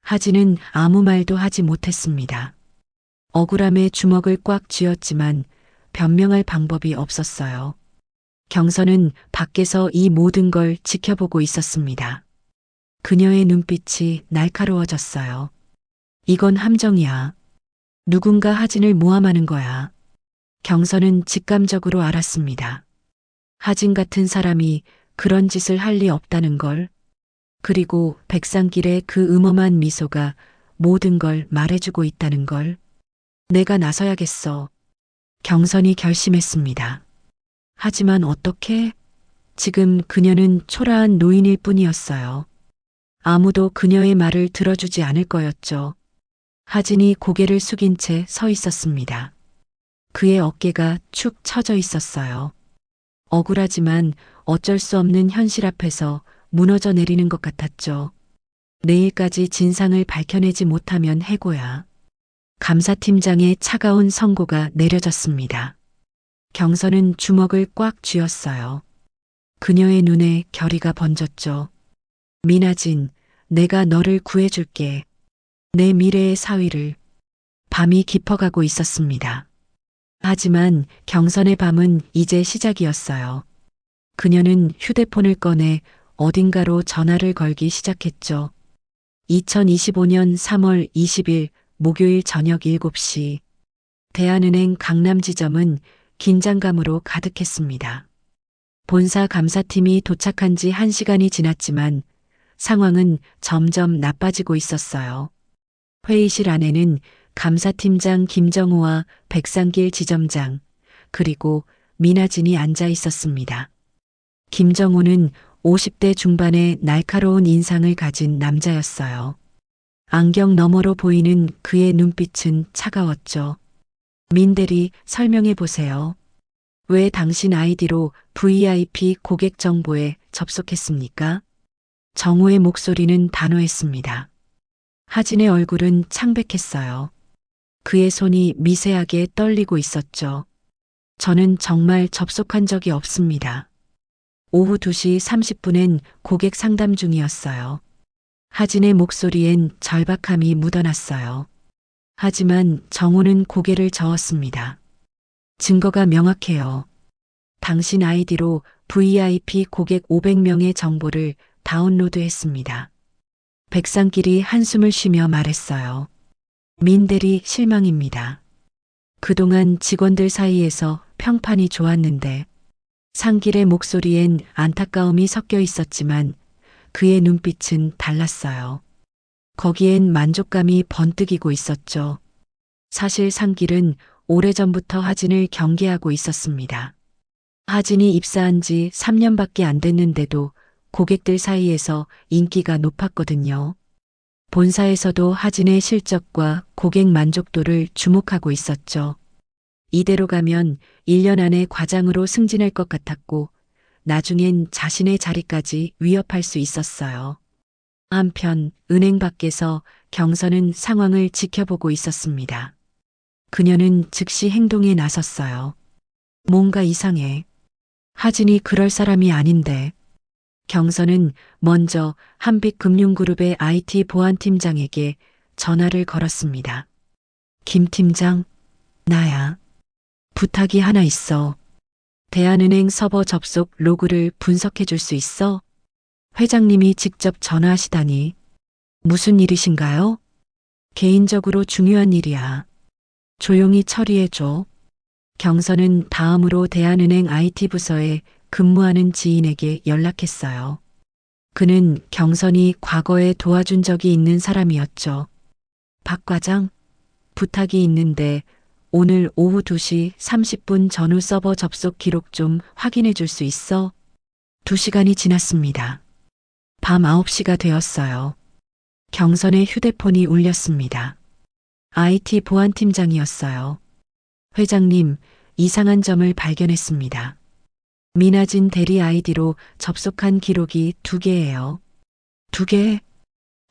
하진은 아무 말도 하지 못했습니다. 억울함에 주먹을 꽉 쥐었지만 변명할 방법이 없었어요. 경선은 밖에서 이 모든 걸 지켜보고 있었습니다. 그녀의 눈빛이 날카로워졌어요. 이건 함정이야. 누군가 하진을 모함하는 거야. 경선은 직감적으로 알았습니다. 하진 같은 사람이 그런 짓을 할 리 없다는 걸. 그리고 백상길의 그 음험한 미소가 모든 걸 말해주고 있다는 걸. 내가 나서야겠어. 경선이 결심했습니다. 하지만 어떻게? 지금 그녀는 초라한 노인일 뿐이었어요. 아무도 그녀의 말을 들어주지 않을 거였죠. 하진이 고개를 숙인 채 서 있었습니다. 그의 어깨가 축 처져 있었어요. 억울하지만 어쩔 수 없는 현실 앞에서 무너져 내리는 것 같았죠. 내일까지 진상을 밝혀내지 못하면 해고야. 감사팀장의 차가운 선고가 내려졌습니다. 경선은 주먹을 꽉 쥐었어요. 그녀의 눈에 결의가 번졌죠. 미나진, 내가 너를 구해줄게. 내 미래의 사위를. 밤이 깊어가고 있었습니다. 하지만 경선의 밤은 이제 시작이었어요. 그녀는 휴대폰을 꺼내 어딘가로 전화를 걸기 시작했죠. 2025년 3월 20일 목요일 저녁 7시. 대한은행 강남지점은 긴장감으로 가득했습니다. 본사 감사팀이 도착한 지 1시간이 지났지만 상황은 점점 나빠지고 있었어요. 회의실 안에는 감사팀장 김정우와 백상길 지점장, 그리고 미나진이 앉아 있었습니다. 김정우는 50대 중반의 날카로운 인상을 가진 남자였어요. 안경 너머로 보이는 그의 눈빛은 차가웠죠. 민대리 설명해 보세요. 왜 당신 아이디로 VIP 고객 정보에 접속했습니까? 정우의 목소리는 단호했습니다. 하진의 얼굴은 창백했어요. 그의 손이 미세하게 떨리고 있었죠. 저는 정말 접속한 적이 없습니다. 오후 2시 30분엔 고객 상담 중이었어요. 하진의 목소리엔 절박함이 묻어났어요. 하지만 정우는 고개를 저었습니다. 증거가 명확해요. 당신 아이디로 VIP 고객 500명의 정보를 다운로드했습니다. 백상길이 한숨을 쉬며 말했어요. 민대리 실망입니다. 그동안 직원들 사이에서 평판이 좋았는데 상길의 목소리엔 안타까움이 섞여 있었지만 그의 눈빛은 달랐어요. 거기엔 만족감이 번뜩이고 있었죠. 사실 상길은 오래전부터 하진을 경계하고 있었습니다. 하진이 입사한 지 3년밖에 안 됐는데도 고객들 사이에서 인기가 높았거든요. 본사에서도 하진의 실적과 고객 만족도를 주목하고 있었죠. 이대로 가면 1년 안에 과장으로 승진할 것 같았고 나중엔 자신의 자리까지 위협할 수 있었어요. 한편 은행 밖에서 경선은 상황을 지켜보고 있었습니다. 그녀는 즉시 행동에 나섰어요. 뭔가 이상해. 하진이 그럴 사람이 아닌데. 경선은 먼저 한빛금융그룹의 IT 보안팀장에게 전화를 걸었습니다. 김 팀장, 나야. 부탁이 하나 있어. 대한은행 서버 접속 로그를 분석해 줄 수 있어? 회장님이 직접 전화하시다니. 무슨 일이신가요? 개인적으로 중요한 일이야. 조용히 처리해줘. 경선은 다음으로 대한은행 IT 부서에 근무하는 지인에게 연락했어요. 그는 경선이 과거에 도와준 적이 있는 사람이었죠. 박 과장, 부탁이 있는데 오늘 오후 2시 30분 전후 서버 접속 기록 좀 확인해 줄 수 있어? 2시간이 지났습니다. 밤 9시가 되었어요. 경선의 휴대폰이 울렸습니다. IT 보안팀장이었어요. 회장님, 이상한 점을 발견했습니다. 미나진 대리 아이디로 접속한 기록이 2개예요. 2개?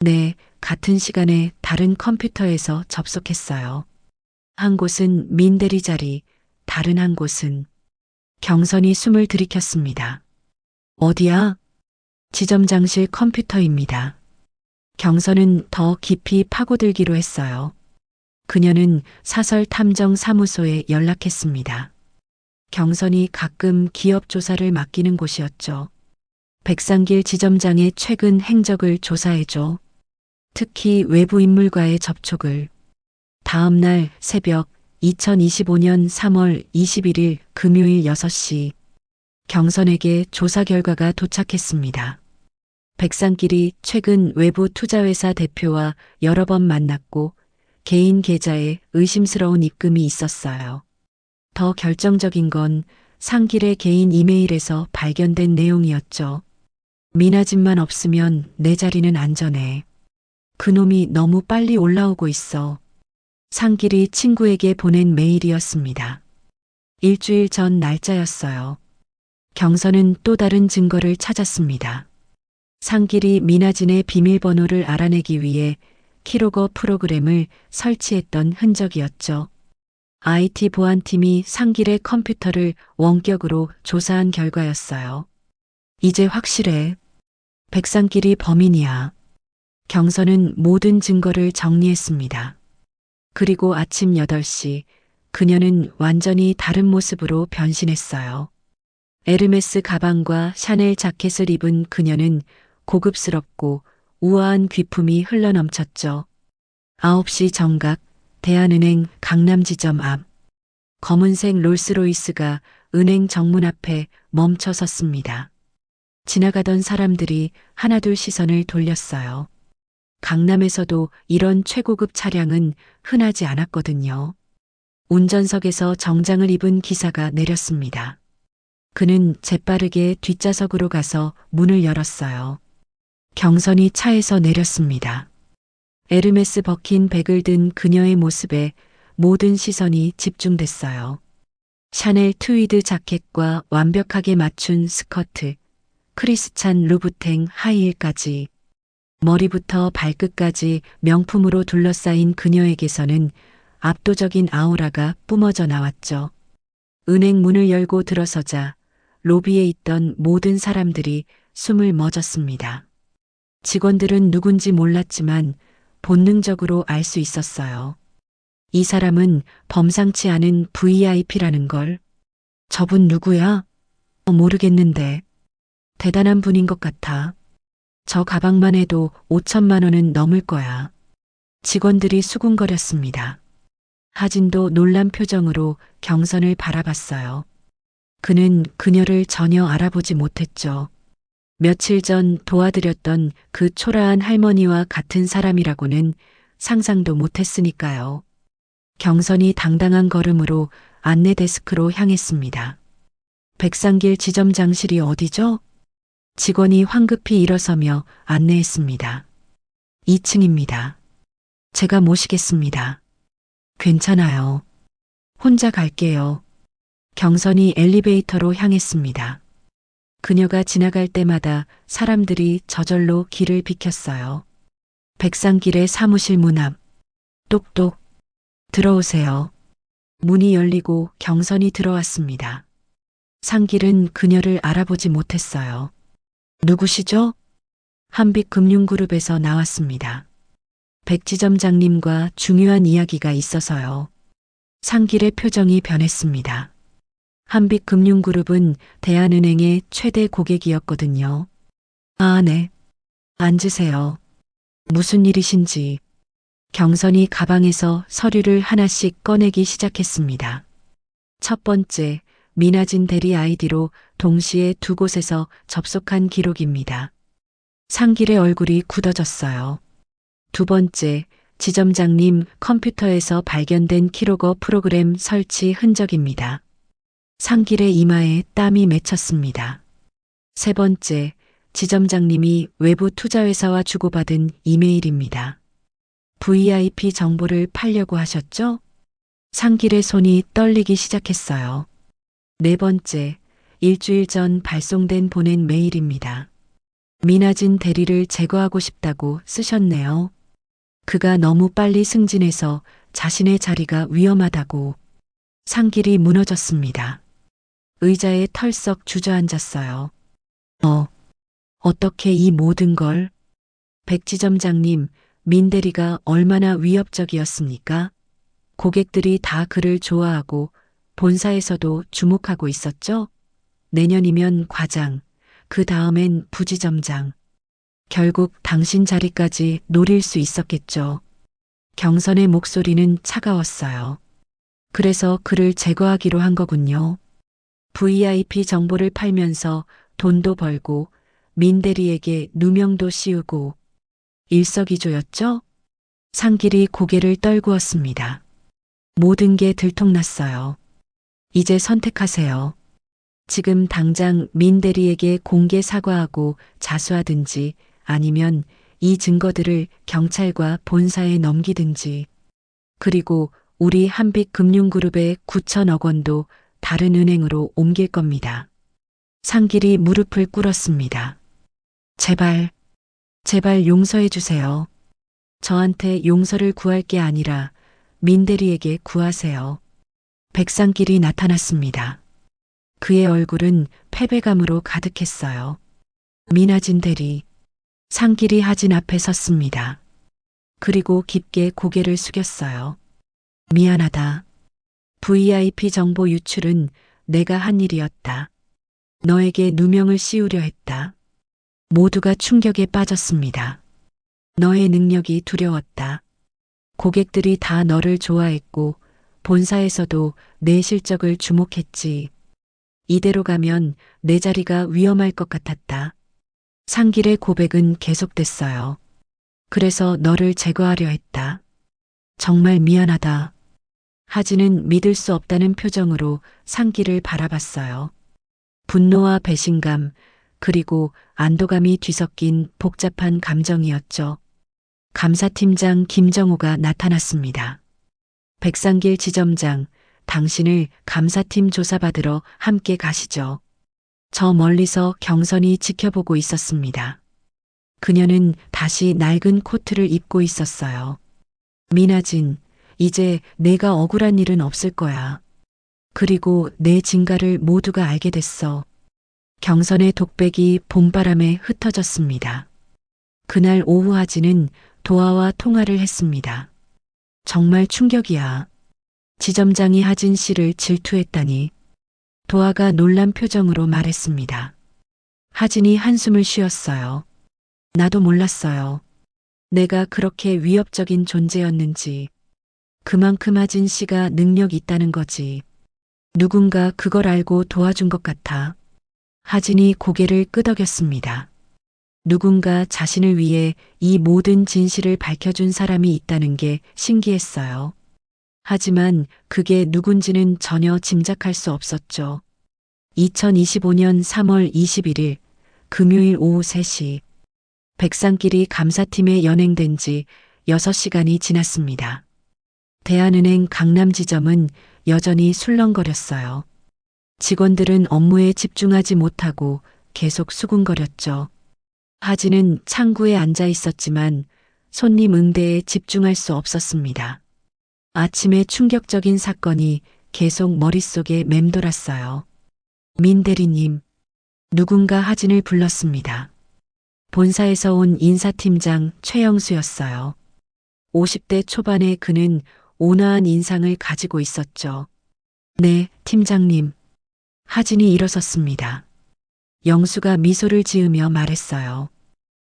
네, 같은 시간에 다른 컴퓨터에서 접속했어요. 한 곳은 민 대리 자리, 다른 한 곳은 경선이 숨을 들이켰습니다. 어디야? 지점장실 컴퓨터입니다. 경선은 더 깊이 파고들기로 했어요. 그녀는 사설 탐정 사무소에 연락했습니다. 경선이 가끔 기업 조사를 맡기는 곳이었죠. 백상길 지점장의 최근 행적을 조사해줘. 특히 외부 인물과의 접촉을. 다음 날 새벽 2025년 3월 21일 금요일 6시 경선에게 조사 결과가 도착했습니다. 백상길이 최근 외부 투자회사 대표와 여러 번 만났고 개인 계좌에 의심스러운 입금이 있었어요. 더 결정적인 건 상길의 개인 이메일에서 발견된 내용이었죠. 미나진만 없으면 내 자리는 안전해. 그놈이 너무 빨리 올라오고 있어. 상길이 친구에게 보낸 메일이었습니다. 일주일 전 날짜였어요. 경선은 또 다른 증거를 찾았습니다. 상길이 미나진의 비밀번호를 알아내기 위해 키로거 프로그램을 설치했던 흔적이었죠. IT 보안팀이 상길의 컴퓨터를 원격으로 조사한 결과였어요. 이제 확실해. 백상길이 범인이야. 경선은 모든 증거를 정리했습니다. 그리고 아침 8시 그녀는 완전히 다른 모습으로 변신했어요. 에르메스 가방과 샤넬 자켓을 입은 그녀는 고급스럽고 우아한 귀품이 흘러넘쳤죠. 9시 정각 대한은행 강남지점 앞 검은색 롤스로이스가 은행 정문 앞에 멈춰 섰습니다. 지나가던 사람들이 하나둘 시선을 돌렸어요. 강남에서도 이런 최고급 차량은 흔하지 않았거든요. 운전석에서 정장을 입은 기사가 내렸습니다. 그는 재빠르게 뒷좌석으로 가서 문을 열었어요. 경선이 차에서 내렸습니다. 에르메스 버킨 백을 든 그녀의 모습에 모든 시선이 집중됐어요. 샤넬 트위드 자켓과 완벽하게 맞춘 스커트, 크리스찬 루부탱 하이힐까지 머리부터 발끝까지 명품으로 둘러싸인 그녀에게서는 압도적인 아우라가 뿜어져 나왔죠. 은행 문을 열고 들어서자 로비에 있던 모든 사람들이 숨을 멎었습니다. 직원들은 누군지 몰랐지만 본능적으로 알 수 있었어요. 이 사람은 범상치 않은 VIP라는 걸. 저분 누구야? 모르겠는데. 대단한 분인 것 같아. 저 가방만 해도 5천만 원은 넘을 거야. 직원들이 수군거렸습니다. 하진도 놀란 표정으로 경선을 바라봤어요. 그는 그녀를 전혀 알아보지 못했죠. 며칠 전 도와드렸던 그 초라한 할머니와 같은 사람이라고는 상상도 못했으니까요. 경선이 당당한 걸음으로 안내 데스크로 향했습니다. 백상길 지점장실이 어디죠? 직원이 황급히 일어서며 안내했습니다. 2층입니다. 제가 모시겠습니다. 괜찮아요. 혼자 갈게요. 경선이 엘리베이터로 향했습니다. 그녀가 지나갈 때마다 사람들이 저절로 길을 비켰어요. 백상길의 사무실 문 앞. 똑똑. 들어오세요. 문이 열리고 경선이 들어왔습니다. 상길은 그녀를 알아보지 못했어요. 누구시죠? 한빛금융그룹에서 나왔습니다. 백지점장님과 중요한 이야기가 있어서요. 상길의 표정이 변했습니다. 한빛금융그룹은 대한은행의 최대 고객이었거든요. 아, 네. 앉으세요. 무슨 일이신지. 경선이 가방에서 서류를 하나씩 꺼내기 시작했습니다. 첫 번째, 미나진 대리 아이디로 동시에 두 곳에서 접속한 기록입니다. 상길의 얼굴이 굳어졌어요. 두 번째, 지점장님 컴퓨터에서 발견된 키로거 프로그램 설치 흔적입니다. 상길의 이마에 땀이 맺혔습니다. 세 번째, 지점장님이 외부 투자회사와 주고받은 이메일입니다. VIP 정보를 팔려고 하셨죠? 상길의 손이 떨리기 시작했어요. 네 번째, 일주일 전 발송된 보낸 메일입니다. 미나진 대리를 제거하고 싶다고 쓰셨네요. 그가 너무 빨리 승진해서 자신의 자리가 위험하다고. 상길이 무너졌습니다. 의자에 털썩 주저앉았어요. 어떻게 이 모든 걸? 백지점장님, 민 대리가 얼마나 위협적이었습니까? 고객들이 다 그를 좋아하고 본사에서도 주목하고 있었죠? 내년이면 과장, 그 다음엔 부지점장. 결국 당신 자리까지 노릴 수 있었겠죠. 경선의 목소리는 차가웠어요. 그래서 그를 제거하기로 한 거군요. VIP 정보를 팔면서 돈도 벌고 민 대리에게 누명도 씌우고 일석이조였죠? 상길이 고개를 떨구었습니다. 모든 게 들통났어요. 이제 선택하세요. 지금 당장 민 대리에게 공개 사과하고 자수하든지 아니면 이 증거들을 경찰과 본사에 넘기든지. 그리고 우리 한빛금융그룹의 9천억 원도 다른 은행으로 옮길 겁니다. 상길이 무릎을 꿇었습니다. 제발, 제발 용서해 주세요. 저한테 용서를 구할 게 아니라 민 대리에게 구하세요. 백상길이 나타났습니다. 그의 얼굴은 패배감으로 가득했어요. 미나진 대리. 상길이 하진 앞에 섰습니다. 그리고 깊게 고개를 숙였어요. 미안하다. VIP 정보 유출은 내가 한 일이었다. 너에게 누명을 씌우려 했다. 모두가 충격에 빠졌습니다. 너의 능력이 두려웠다. 고객들이 다 너를 좋아했고 본사에서도 내 실적을 주목했지. 이대로 가면 내 자리가 위험할 것 같았다. 상길의 고백은 계속됐어요. 그래서 너를 제거하려 했다. 정말 미안하다. 하진은 믿을 수 없다는 표정으로 상길을 바라봤어요. 분노와 배신감, 그리고 안도감이 뒤섞인 복잡한 감정이었죠. 감사팀장 김정호가 나타났습니다. 백상길 지점장, 당신을 감사팀 조사받으러 함께 가시죠. 저 멀리서 경선이 지켜보고 있었습니다. 그녀는 다시 낡은 코트를 입고 있었어요. 미나진, 이제 내가 억울한 일은 없을 거야. 그리고 내 진가를 모두가 알게 됐어. 경선의 독백이 봄바람에 흩어졌습니다. 그날 오후 하진은 도아와 통화를 했습니다. 정말 충격이야. 지점장이 하진 씨를 질투했다니. 도아가 놀란 표정으로 말했습니다. 하진이 한숨을 쉬었어요. 나도 몰랐어요. 내가 그렇게 위협적인 존재였는지. 그만큼 하진 씨가 능력 있다는 거지. 누군가 그걸 알고 도와준 것 같아. 하진이 고개를 끄덕였습니다. 누군가 자신을 위해 이 모든 진실을 밝혀준 사람이 있다는 게 신기했어요. 하지만 그게 누군지는 전혀 짐작할 수 없었죠. 2025년 3월 21일 금요일 오후 3시 백상길이 감사팀에 연행된 지 6시간이 지났습니다. 대한은행 강남지점은 여전히 술렁거렸어요. 직원들은 업무에 집중하지 못하고 계속 수군거렸죠. 하진은 창구에 앉아 있었지만 손님 응대에 집중할 수 없었습니다. 아침에 충격적인 사건이 계속 머릿속에 맴돌았어요. 민 대리님, 누군가 하진을 불렀습니다. 본사에서 온 인사팀장 최영수였어요. 50대 초반의 그는 온화한 인상을 가지고 있었죠. 네, 팀장님. 하진이 일어섰습니다. 영수가 미소를 지으며 말했어요.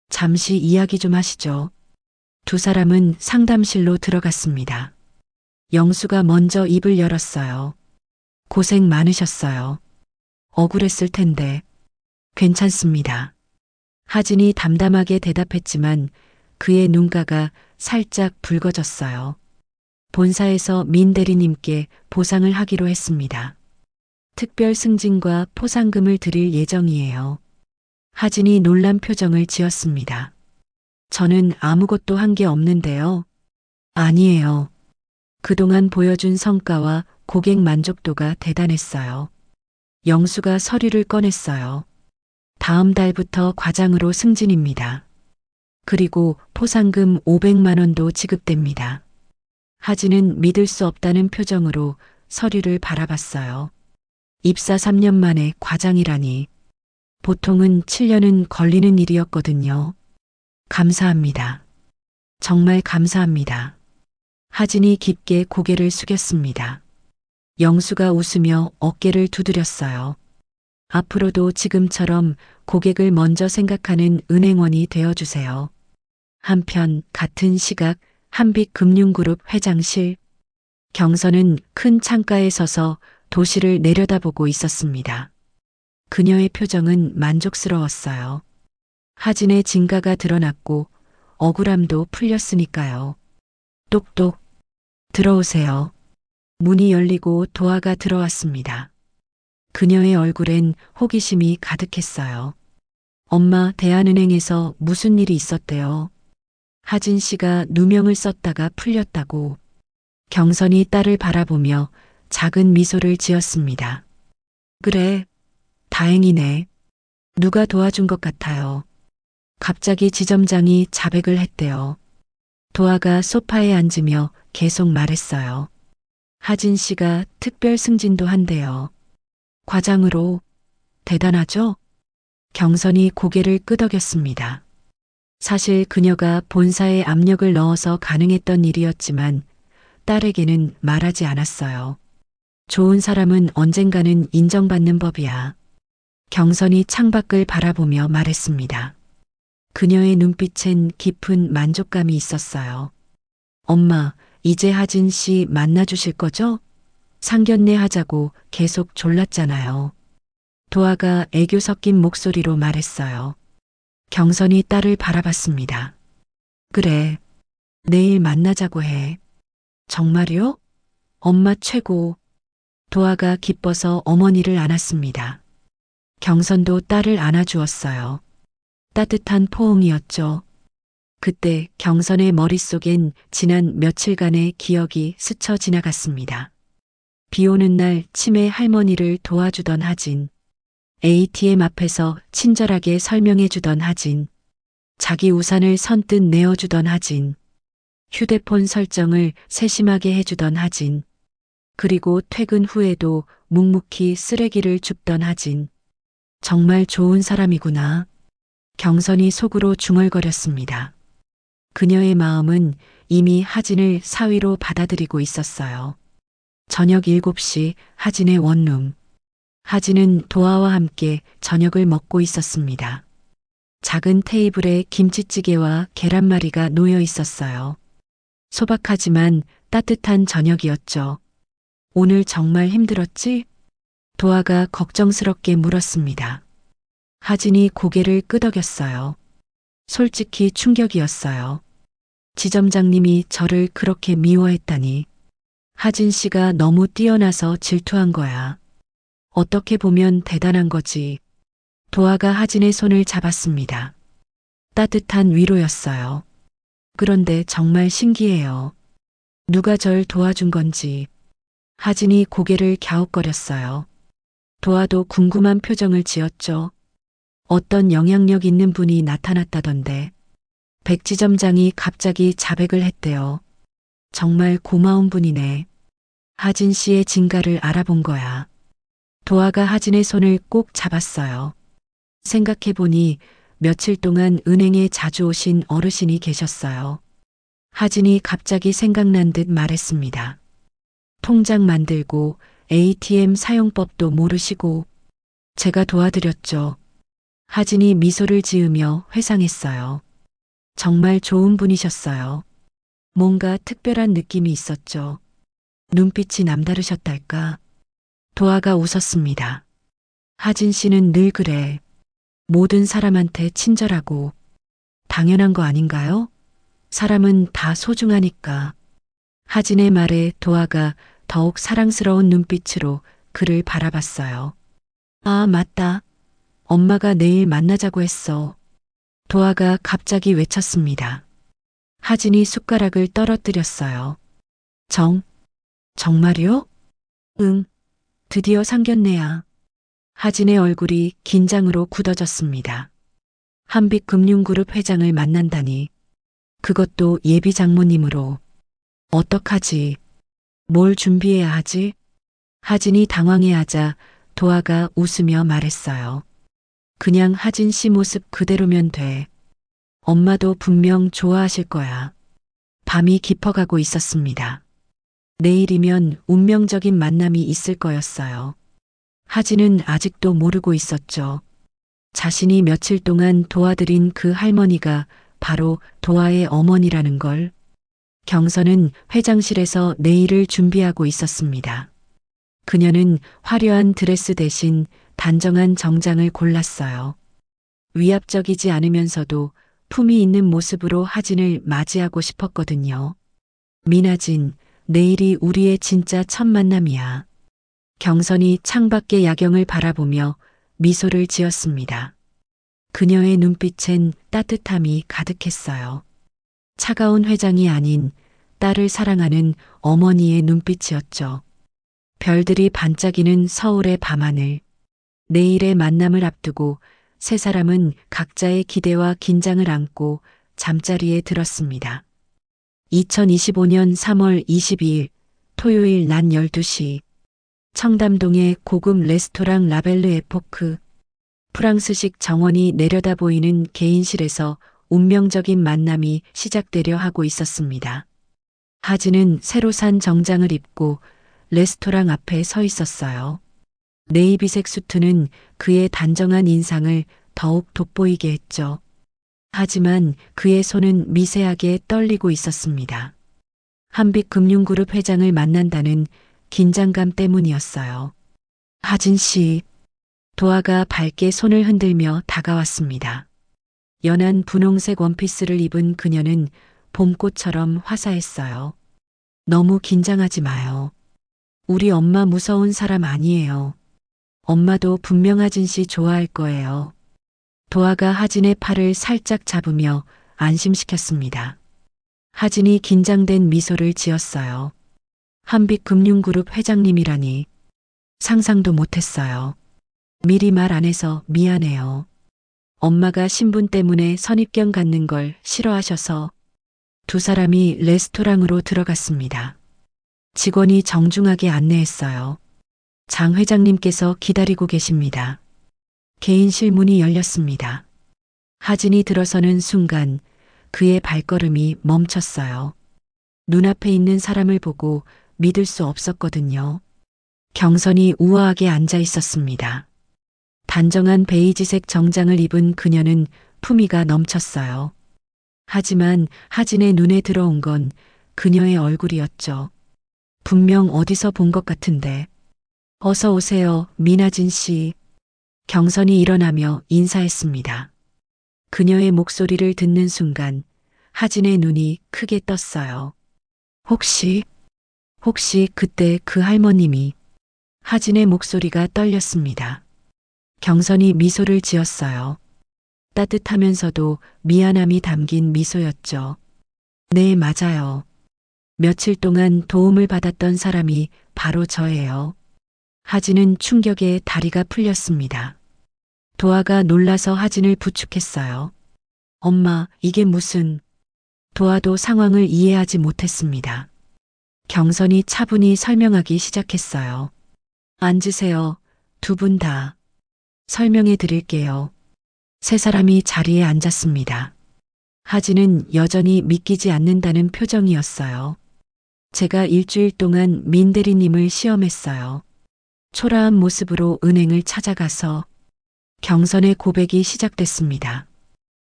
잠시 이야기 좀 하시죠. 두 사람은 상담실로 들어갔습니다. 영수가 먼저 입을 열었어요. 고생 많으셨어요. 억울했을 텐데. 괜찮습니다. 하진이 담담하게 대답했지만 그의 눈가가 살짝 붉어졌어요. 본사에서 민 대리님께 보상을 하기로 했습니다. 특별 승진과 포상금을 드릴 예정이에요. 하진이 놀란 표정을 지었습니다. 저는 아무것도 한 게 없는데요. 아니에요. 그동안 보여준 성과와 고객 만족도가 대단했어요. 영수가 서류를 꺼냈어요. 다음 달부터 과장으로 승진입니다. 그리고 포상금 500만 원도 지급됩니다. 하진은 믿을 수 없다는 표정으로 서류를 바라봤어요. 입사 3년 만에 과장이라니. 보통은 7년은 걸리는 일이었거든요. 감사합니다. 정말 감사합니다. 하진이 깊게 고개를 숙였습니다. 영수가 웃으며 어깨를 두드렸어요. 앞으로도 지금처럼 고객을 먼저 생각하는 은행원이 되어주세요. 한편 같은 시각 한빛금융그룹 회장실. 경선은 큰 창가에 서서 도시를 내려다보고 있었습니다. 그녀의 표정은 만족스러웠어요. 하진의 진가가 드러났고 억울함도 풀렸으니까요. 똑똑. 들어오세요. 문이 열리고 도아가 들어왔습니다. 그녀의 얼굴엔 호기심이 가득했어요. 엄마, 대한은행에서 무슨 일이 있었대요? 하진 씨가 누명을 썼다가 풀렸다고. 경선이 딸을 바라보며 작은 미소를 지었습니다. 그래, 다행이네. 누가 도와준 것 같아요. 갑자기 지점장이 자백을 했대요. 도아가 소파에 앉으며 계속 말했어요. 하진 씨가 특별 승진도 한대요. 과장으로. 대단하죠? 경선이 고개를 끄덕였습니다. 사실 그녀가 본사에 압력을 넣어서 가능했던 일이었지만 딸에게는 말하지 않았어요. 좋은 사람은 언젠가는 인정받는 법이야. 경선이 창밖을 바라보며 말했습니다. 그녀의 눈빛엔 깊은 만족감이 있었어요. 엄마, 이제 하진 씨 만나주실 거죠? 상견례 하자고 계속 졸랐잖아요. 도아가 애교 섞인 목소리로 말했어요. 경선이 딸을 바라봤습니다. 그래, 내일 만나자고 해. 정말요? 엄마 최고. 도아가 기뻐서 어머니를 안았습니다. 경선도 딸을 안아주었어요. 따뜻한 포옹이었죠. 그때 경선의 머릿속엔 지난 며칠간의 기억이 스쳐 지나갔습니다. 비 오는 날 치매 할머니를 도와주던 하진. ATM 앞에서 친절하게 설명해 주던 하진. 자기 우산을 선뜻 내어주던 하진. 휴대폰 설정을 세심하게 해주던 하진. 그리고 퇴근 후에도 묵묵히 쓰레기를 줍던 하진. 정말 좋은 사람이구나. 경선이 속으로 중얼거렸습니다. 그녀의 마음은 이미 하진을 사위로 받아들이고 있었어요. 저녁 7시 하진의 원룸. 하진은 도아와 함께 저녁을 먹고 있었습니다. 작은 테이블에 김치찌개와 계란말이가 놓여 있었어요. 소박하지만 따뜻한 저녁이었죠. 오늘 정말 힘들었지? 도아가 걱정스럽게 물었습니다. 하진이 고개를 끄덕였어요. 솔직히 충격이었어요. 지점장님이 저를 그렇게 미워했다니. 하진 씨가 너무 뛰어나서 질투한 거야. 어떻게 보면 대단한 거지. 도아가 하진의 손을 잡았습니다. 따뜻한 위로였어요. 그런데 정말 신기해요. 누가 절 도와준 건지. 하진이 고개를 갸웃거렸어요. 도아도 궁금한 표정을 지었죠. 어떤 영향력 있는 분이 나타났다던데. 백지점장이 갑자기 자백을 했대요. 정말 고마운 분이네. 하진 씨의 진가를 알아본 거야. 도아가 하진의 손을 꼭 잡았어요. 생각해보니 며칠 동안 은행에 자주 오신 어르신이 계셨어요. 하진이 갑자기 생각난 듯 말했습니다. 통장 만들고 ATM 사용법도 모르시고. 제가 도와드렸죠. 하진이 미소를 지으며 회상했어요. 정말 좋은 분이셨어요. 뭔가 특별한 느낌이 있었죠. 눈빛이 남다르셨달까. 도아가 웃었습니다. 하진 씨는 늘 그래. 모든 사람한테 친절하고. 당연한 거 아닌가요? 사람은 다 소중하니까. 하진의 말에 도아가 더욱 사랑스러운 눈빛으로 그를 바라봤어요. 아, 맞다. 엄마가 내일 만나자고 했어. 도아가 갑자기 외쳤습니다. 하진이 숟가락을 떨어뜨렸어요. 정말요? 응. 드디어 상견례야. 하진의 얼굴이 긴장으로 굳어졌습니다. 한빛금융그룹 회장을 만난다니. 그것도 예비 장모님으로. 어떡하지? 뭘 준비해야 하지? 하진이 당황해하자 도아가 웃으며 말했어요. 그냥 하진 씨 모습 그대로면 돼. 엄마도 분명 좋아하실 거야. 밤이 깊어가고 있었습니다. 내일이면 운명적인 만남이 있을 거였어요. 하진은 아직도 모르고 있었죠. 자신이 며칠 동안 도와드린 그 할머니가 바로 도아의 어머니라는 걸. 경선은 회장실에서 내일을 준비하고 있었습니다. 그녀는 화려한 드레스 대신 단정한 정장을 골랐어요. 위압적이지 않으면서도 품이 있는 모습으로 하진을 맞이하고 싶었거든요. 미나진, 내일이 우리의 진짜 첫 만남이야. 경선이 창밖의 야경을 바라보며 미소를 지었습니다. 그녀의 눈빛엔 따뜻함이 가득했어요. 차가운 회장이 아닌 딸을 사랑하는 어머니의 눈빛이었죠. 별들이 반짝이는 서울의 밤하늘. 내일의 만남을 앞두고 세 사람은 각자의 기대와 긴장을 안고 잠자리에 들었습니다. 2025년 3월 22일 토요일 낮 12시 청담동의 고급 레스토랑 라벨르 에포크. 프랑스식 정원이 내려다 보이는 개인실에서 운명적인 만남이 시작되려 하고 있었습니다. 하진은 새로 산 정장을 입고 레스토랑 앞에 서 있었어요. 네이비색 수트는 그의 단정한 인상을 더욱 돋보이게 했죠. 하지만 그의 손은 미세하게 떨리고 있었습니다. 한빛금융그룹 회장을 만난다는 긴장감 때문이었어요. 하진 씨, 도아가 밝게 손을 흔들며 다가왔습니다. 연한 분홍색 원피스를 입은 그녀는 봄꽃처럼 화사했어요. 너무 긴장하지 마요. 우리 엄마 무서운 사람 아니에요. 엄마도 분명 하진 씨 좋아할 거예요. 도아가 하진의 팔을 살짝 잡으며 안심시켰습니다. 하진이 긴장된 미소를 지었어요. 한빛금융그룹 회장님이라니 상상도 못했어요. 미리 말 안 해서 미안해요. 엄마가 신분 때문에 선입견 갖는 걸 싫어하셔서 두 사람이 레스토랑으로 들어갔습니다. 직원이 정중하게 안내했어요. 장 회장님께서 기다리고 계십니다. 개인실 문이 열렸습니다. 하진이 들어서는 순간 그의 발걸음이 멈췄어요. 눈앞에 있는 사람을 보고 믿을 수 없었거든요. 경선이 우아하게 앉아 있었습니다. 단정한 베이지색 정장을 입은 그녀는 품위가 넘쳤어요. 하지만 하진의 눈에 들어온 건 그녀의 얼굴이었죠. 분명 어디서 본 것 같은데. 어서 오세요, 미나진 씨. 경선이 일어나며 인사했습니다. 그녀의 목소리를 듣는 순간 하진의 눈이 크게 떴어요. 혹시 그때 그 할머님이. 하진의 목소리가 떨렸습니다. 경선이 미소를 지었어요. 따뜻하면서도 미안함이 담긴 미소였죠. 네, 맞아요. 며칠 동안 도움을 받았던 사람이 바로 저예요. 하진은 충격에 다리가 풀렸습니다. 도아가 놀라서 하진을 부축했어요. 엄마, 이게 무슨... 도아도 상황을 이해하지 못했습니다. 경선이 차분히 설명하기 시작했어요. 앉으세요. 두 분 다. 설명해 드릴게요. 세 사람이 자리에 앉았습니다. 하진은 여전히 믿기지 않는다는 표정이었어요. 제가 일주일 동안 민 대리님을 시험했어요. 초라한 모습으로 은행을 찾아가서 경선의 고백이 시작됐습니다.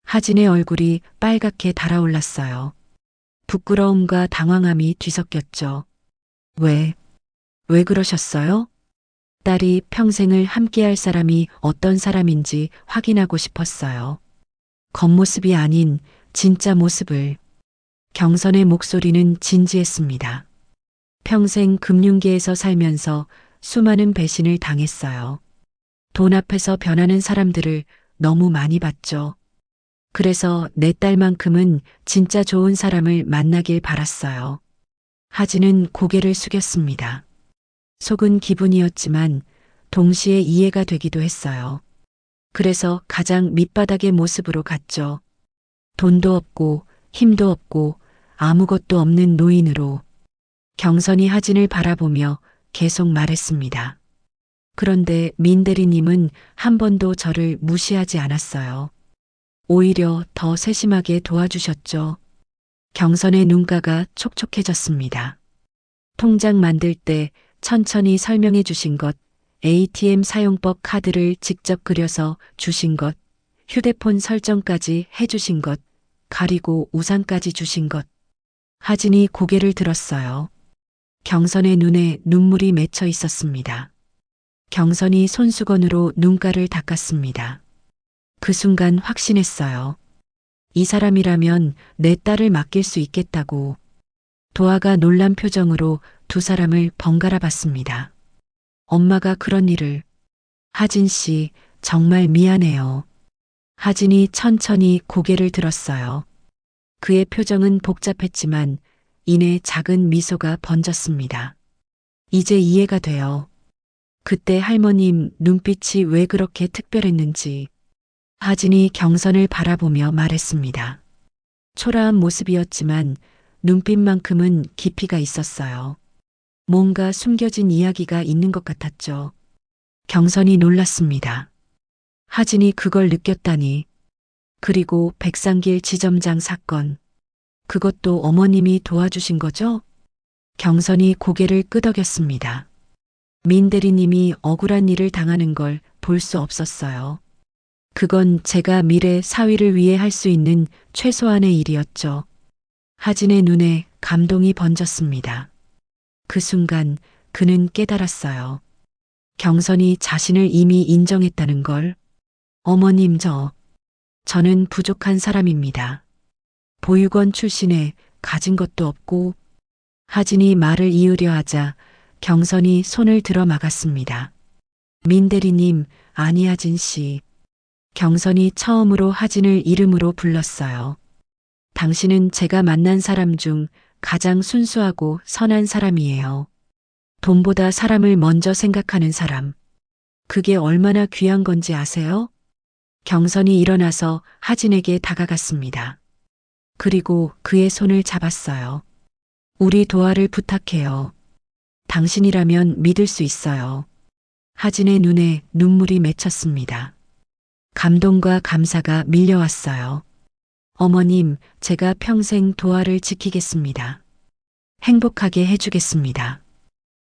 하진의 얼굴이 빨갛게 달아올랐어요. 부끄러움과 당황함이 뒤섞였죠. 왜 그러셨어요? 딸이 평생을 함께할 사람이 어떤 사람인지 확인하고 싶었어요. 겉모습이 아닌 진짜 모습을. 경선의 목소리는 진지했습니다. 평생 금융계에서 살면서 수많은 배신을 당했어요. 돈 앞에서 변하는 사람들을 너무 많이 봤죠. 그래서 내 딸만큼은 진짜 좋은 사람을 만나길 바랐어요. 하진은 고개를 숙였습니다. 속은 기분이었지만 동시에 이해가 되기도 했어요. 그래서 가장 밑바닥의 모습으로 갔죠. 돈도 없고 힘도 없고 아무것도 없는 노인으로. 경선이 하진을 바라보며 계속 말했습니다. 그런데 민 대리님은 한 번도 저를 무시하지 않았어요. 오히려 더 세심하게 도와주셨죠. 경선의 눈가가 촉촉해졌습니다. 통장 만들 때 천천히 설명해 주신 것, ATM 사용법 카드를 직접 그려서 주신 것, 휴대폰 설정까지 해 주신 것, 가리고 우산까지 주신 것. 하진이 고개를 들었어요. 경선의 눈에 눈물이 맺혀 있었습니다. 경선이 손수건으로 눈가를 닦았습니다. 그 순간 확신했어요. 이 사람이라면 내 딸을 맡길 수 있겠다고. 도아가 놀란 표정으로 두 사람을 번갈아 봤습니다. 엄마가 그런 일을. 하진 씨, 정말 미안해요. 하진이 천천히 고개를 들었어요. 그의 표정은 복잡했지만 이내 작은 미소가 번졌습니다. 이제 이해가 돼요. 그때 할머님 눈빛이 왜 그렇게 특별했는지. 하진이 경선을 바라보며 말했습니다. 초라한 모습이었지만 눈빛만큼은 깊이가 있었어요. 뭔가 숨겨진 이야기가 있는 것 같았죠. 경선이 놀랐습니다. 하진이 그걸 느꼈다니. 그리고 백상길 지점장 사건. 그것도 어머님이 도와주신 거죠? 경선이 고개를 끄덕였습니다. 민 대리님이 억울한 일을 당하는 걸 볼 수 없었어요. 그건 제가 미래 사위를 위해 할 수 있는 최소한의 일이었죠. 하진의 눈에 감동이 번졌습니다. 그 순간 그는 깨달았어요. 경선이 자신을 이미 인정했다는 걸. 어머님, 저는 부족한 사람입니다. 보육원 출신에 가진 것도 없고. 하진이 말을 이으려 하자 경선이 손을 들어 막았습니다. 민 대리님, 아니 하진 씨. 경선이 처음으로 하진을 이름으로 불렀어요. 당신은 제가 만난 사람 중 가장 순수하고 선한 사람이에요. 돈보다 사람을 먼저 생각하는 사람. 그게 얼마나 귀한 건지 아세요? 경선이 일어나서 하진에게 다가갔습니다. 그리고 그의 손을 잡았어요. 우리 도화를 부탁해요. 당신이라면 믿을 수 있어요. 하진의 눈에 눈물이 맺혔습니다. 감동과 감사가 밀려왔어요. 어머님, 제가 평생 도화를 지키겠습니다. 행복하게 해주겠습니다.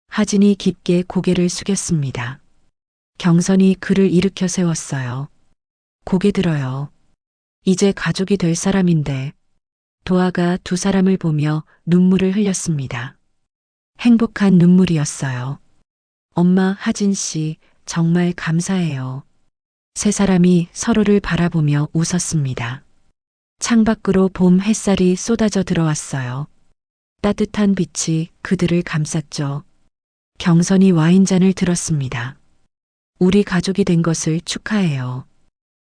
하진이 깊게 고개를 숙였습니다. 경선이 그를 일으켜 세웠어요. 고개 들어요. 이제 가족이 될 사람인데. 도화가 두 사람을 보며 눈물을 흘렸습니다. 행복한 눈물이었어요. 엄마, 하진 씨, 정말 감사해요. 세 사람이 서로를 바라보며 웃었습니다. 창밖으로 봄 햇살이 쏟아져 들어왔어요. 따뜻한 빛이 그들을 감쌌죠. 경선이 와인잔을 들었습니다. 우리 가족이 된 것을 축하해요.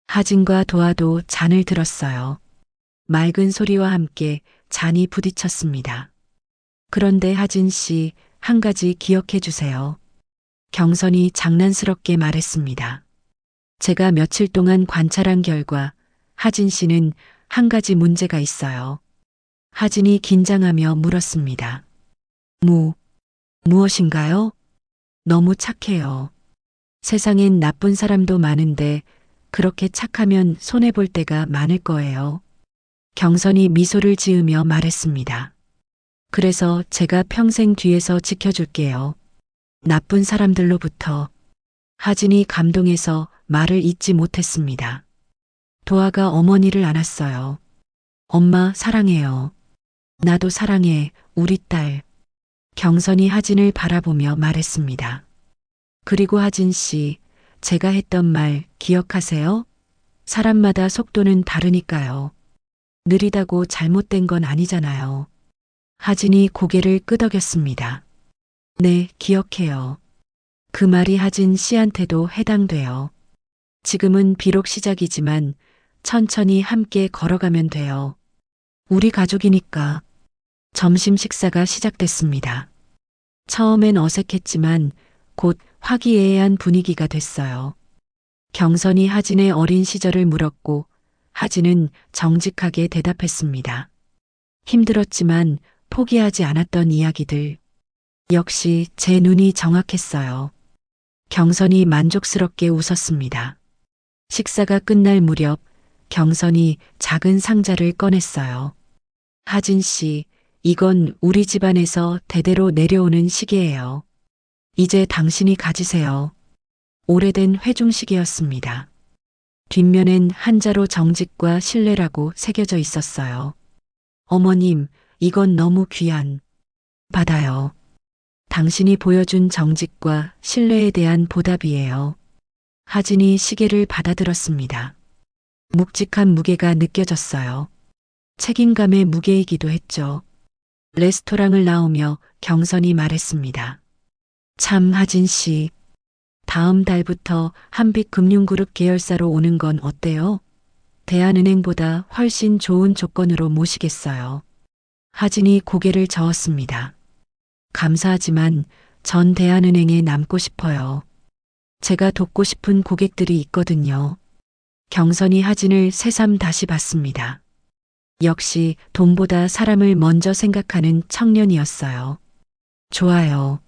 하진과 도화도 잔을 들었어요. 맑은 소리와 함께 잔이 부딪혔습니다. 그런데 하진 씨, 한 가지 기억해 주세요. 경선이 장난스럽게 말했습니다. 제가 며칠 동안 관찰한 결과 하진 씨는 한 가지 문제가 있어요. 하진이 긴장하며 물었습니다. 무엇인가요? 너무 착해요. 세상엔 나쁜 사람도 많은데 그렇게 착하면 손해볼 때가 많을 거예요. 경선이 미소를 지으며 말했습니다. 그래서 제가 평생 뒤에서 지켜줄게요. 나쁜 사람들로부터. 하진이 감동해서 말을 잇지 못했습니다. 도화가 어머니를 안았어요. 엄마 사랑해요. 나도 사랑해, 우리 딸. 경선이 하진을 바라보며 말했습니다. 그리고 하진 씨, 제가 했던 말 기억하세요? 사람마다 속도는 다르니까요. 느리다고 잘못된 건 아니잖아요. 하진이 고개를 끄덕였습니다. 네, 기억해요. 그 말이 하진 씨한테도 해당돼요. 지금은 비록 시작이지만 천천히 함께 걸어가면 돼요. 우리 가족이니까. 점심 식사가 시작됐습니다. 처음엔 어색했지만 곧 화기애애한 분위기가 됐어요. 경선이 하진의 어린 시절을 물었고 하진은 정직하게 대답했습니다. 힘들었지만 포기하지 않았던 이야기들. 역시 제 눈이 정확했어요. 경선이 만족스럽게 웃었습니다. 식사가 끝날 무렵 경선이 작은 상자를 꺼냈어요. 하진 씨, 이건 우리 집안에서 대대로 내려오는 시계예요. 이제 당신이 가지세요. 오래된 회중시계였습니다. 뒷면엔 한자로 정직과 신뢰라고 새겨져 있었어요. 어머님, 이건 너무 귀한. 받아요. 당신이 보여준 정직과 신뢰에 대한 보답이에요. 하진이 시계를 받아들었습니다. 묵직한 무게가 느껴졌어요. 책임감의 무게이기도 했죠. 레스토랑을 나오며 경선이 말했습니다. 참 하진 씨, 다음 달부터 한빛금융그룹 계열사로 오는 건 어때요? 대한은행보다 훨씬 좋은 조건으로 모시겠어요. 하진이 고개를 저었습니다. 감사하지만 전 대한은행에 남고 싶어요. 제가 돕고 싶은 고객들이 있거든요. 경선이 하진을 새삼 다시 봤습니다. 역시 돈보다 사람을 먼저 생각하는 청년이었어요. 좋아요.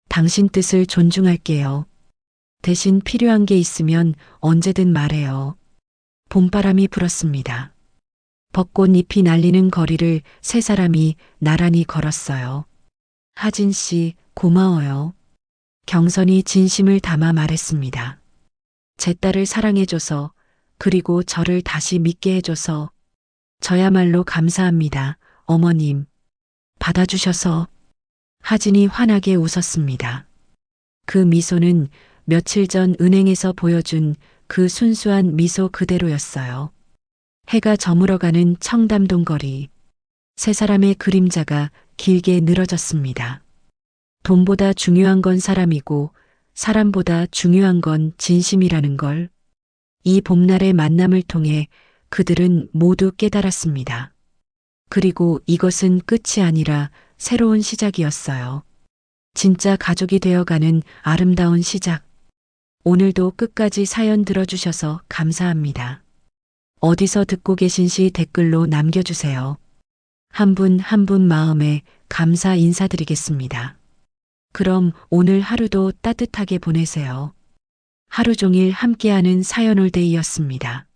당신 뜻을 존중할게요. 대신 필요한 게 있으면 언제든 말해요. 봄바람이 불었습니다. 벚꽃잎이 날리는 거리를 세 사람이 나란히 걸었어요. 하진 씨, 고마워요. 경선이 진심을 담아 말했습니다. 제 딸을 사랑해줘서, 그리고 저를 다시 믿게 해줘서, 저야말로 감사합니다, 어머님. 받아주셔서. 하진이 환하게 웃었습니다. 그 미소는 며칠 전 은행에서 보여준 그 순수한 미소 그대로였어요. 해가 저물어가는 청담동 거리. 세 사람의 그림자가 길게 늘어졌습니다. 돈보다 중요한 건 사람이고 사람보다 중요한 건 진심이라는 걸. 이 봄날의 만남을 통해 그들은 모두 깨달았습니다. 그리고 이것은 끝이 아니라 새로운 시작이었어요. 진짜 가족이 되어가는 아름다운 시작. 오늘도 끝까지 사연 들어주셔서 감사합니다. 어디서 듣고 계신지 댓글로 남겨주세요. 한 분 한 분 마음에 감사 인사드리겠습니다. 그럼 오늘 하루도 따뜻하게 보내세요. 하루 종일 함께하는 사연 올데이였습니다.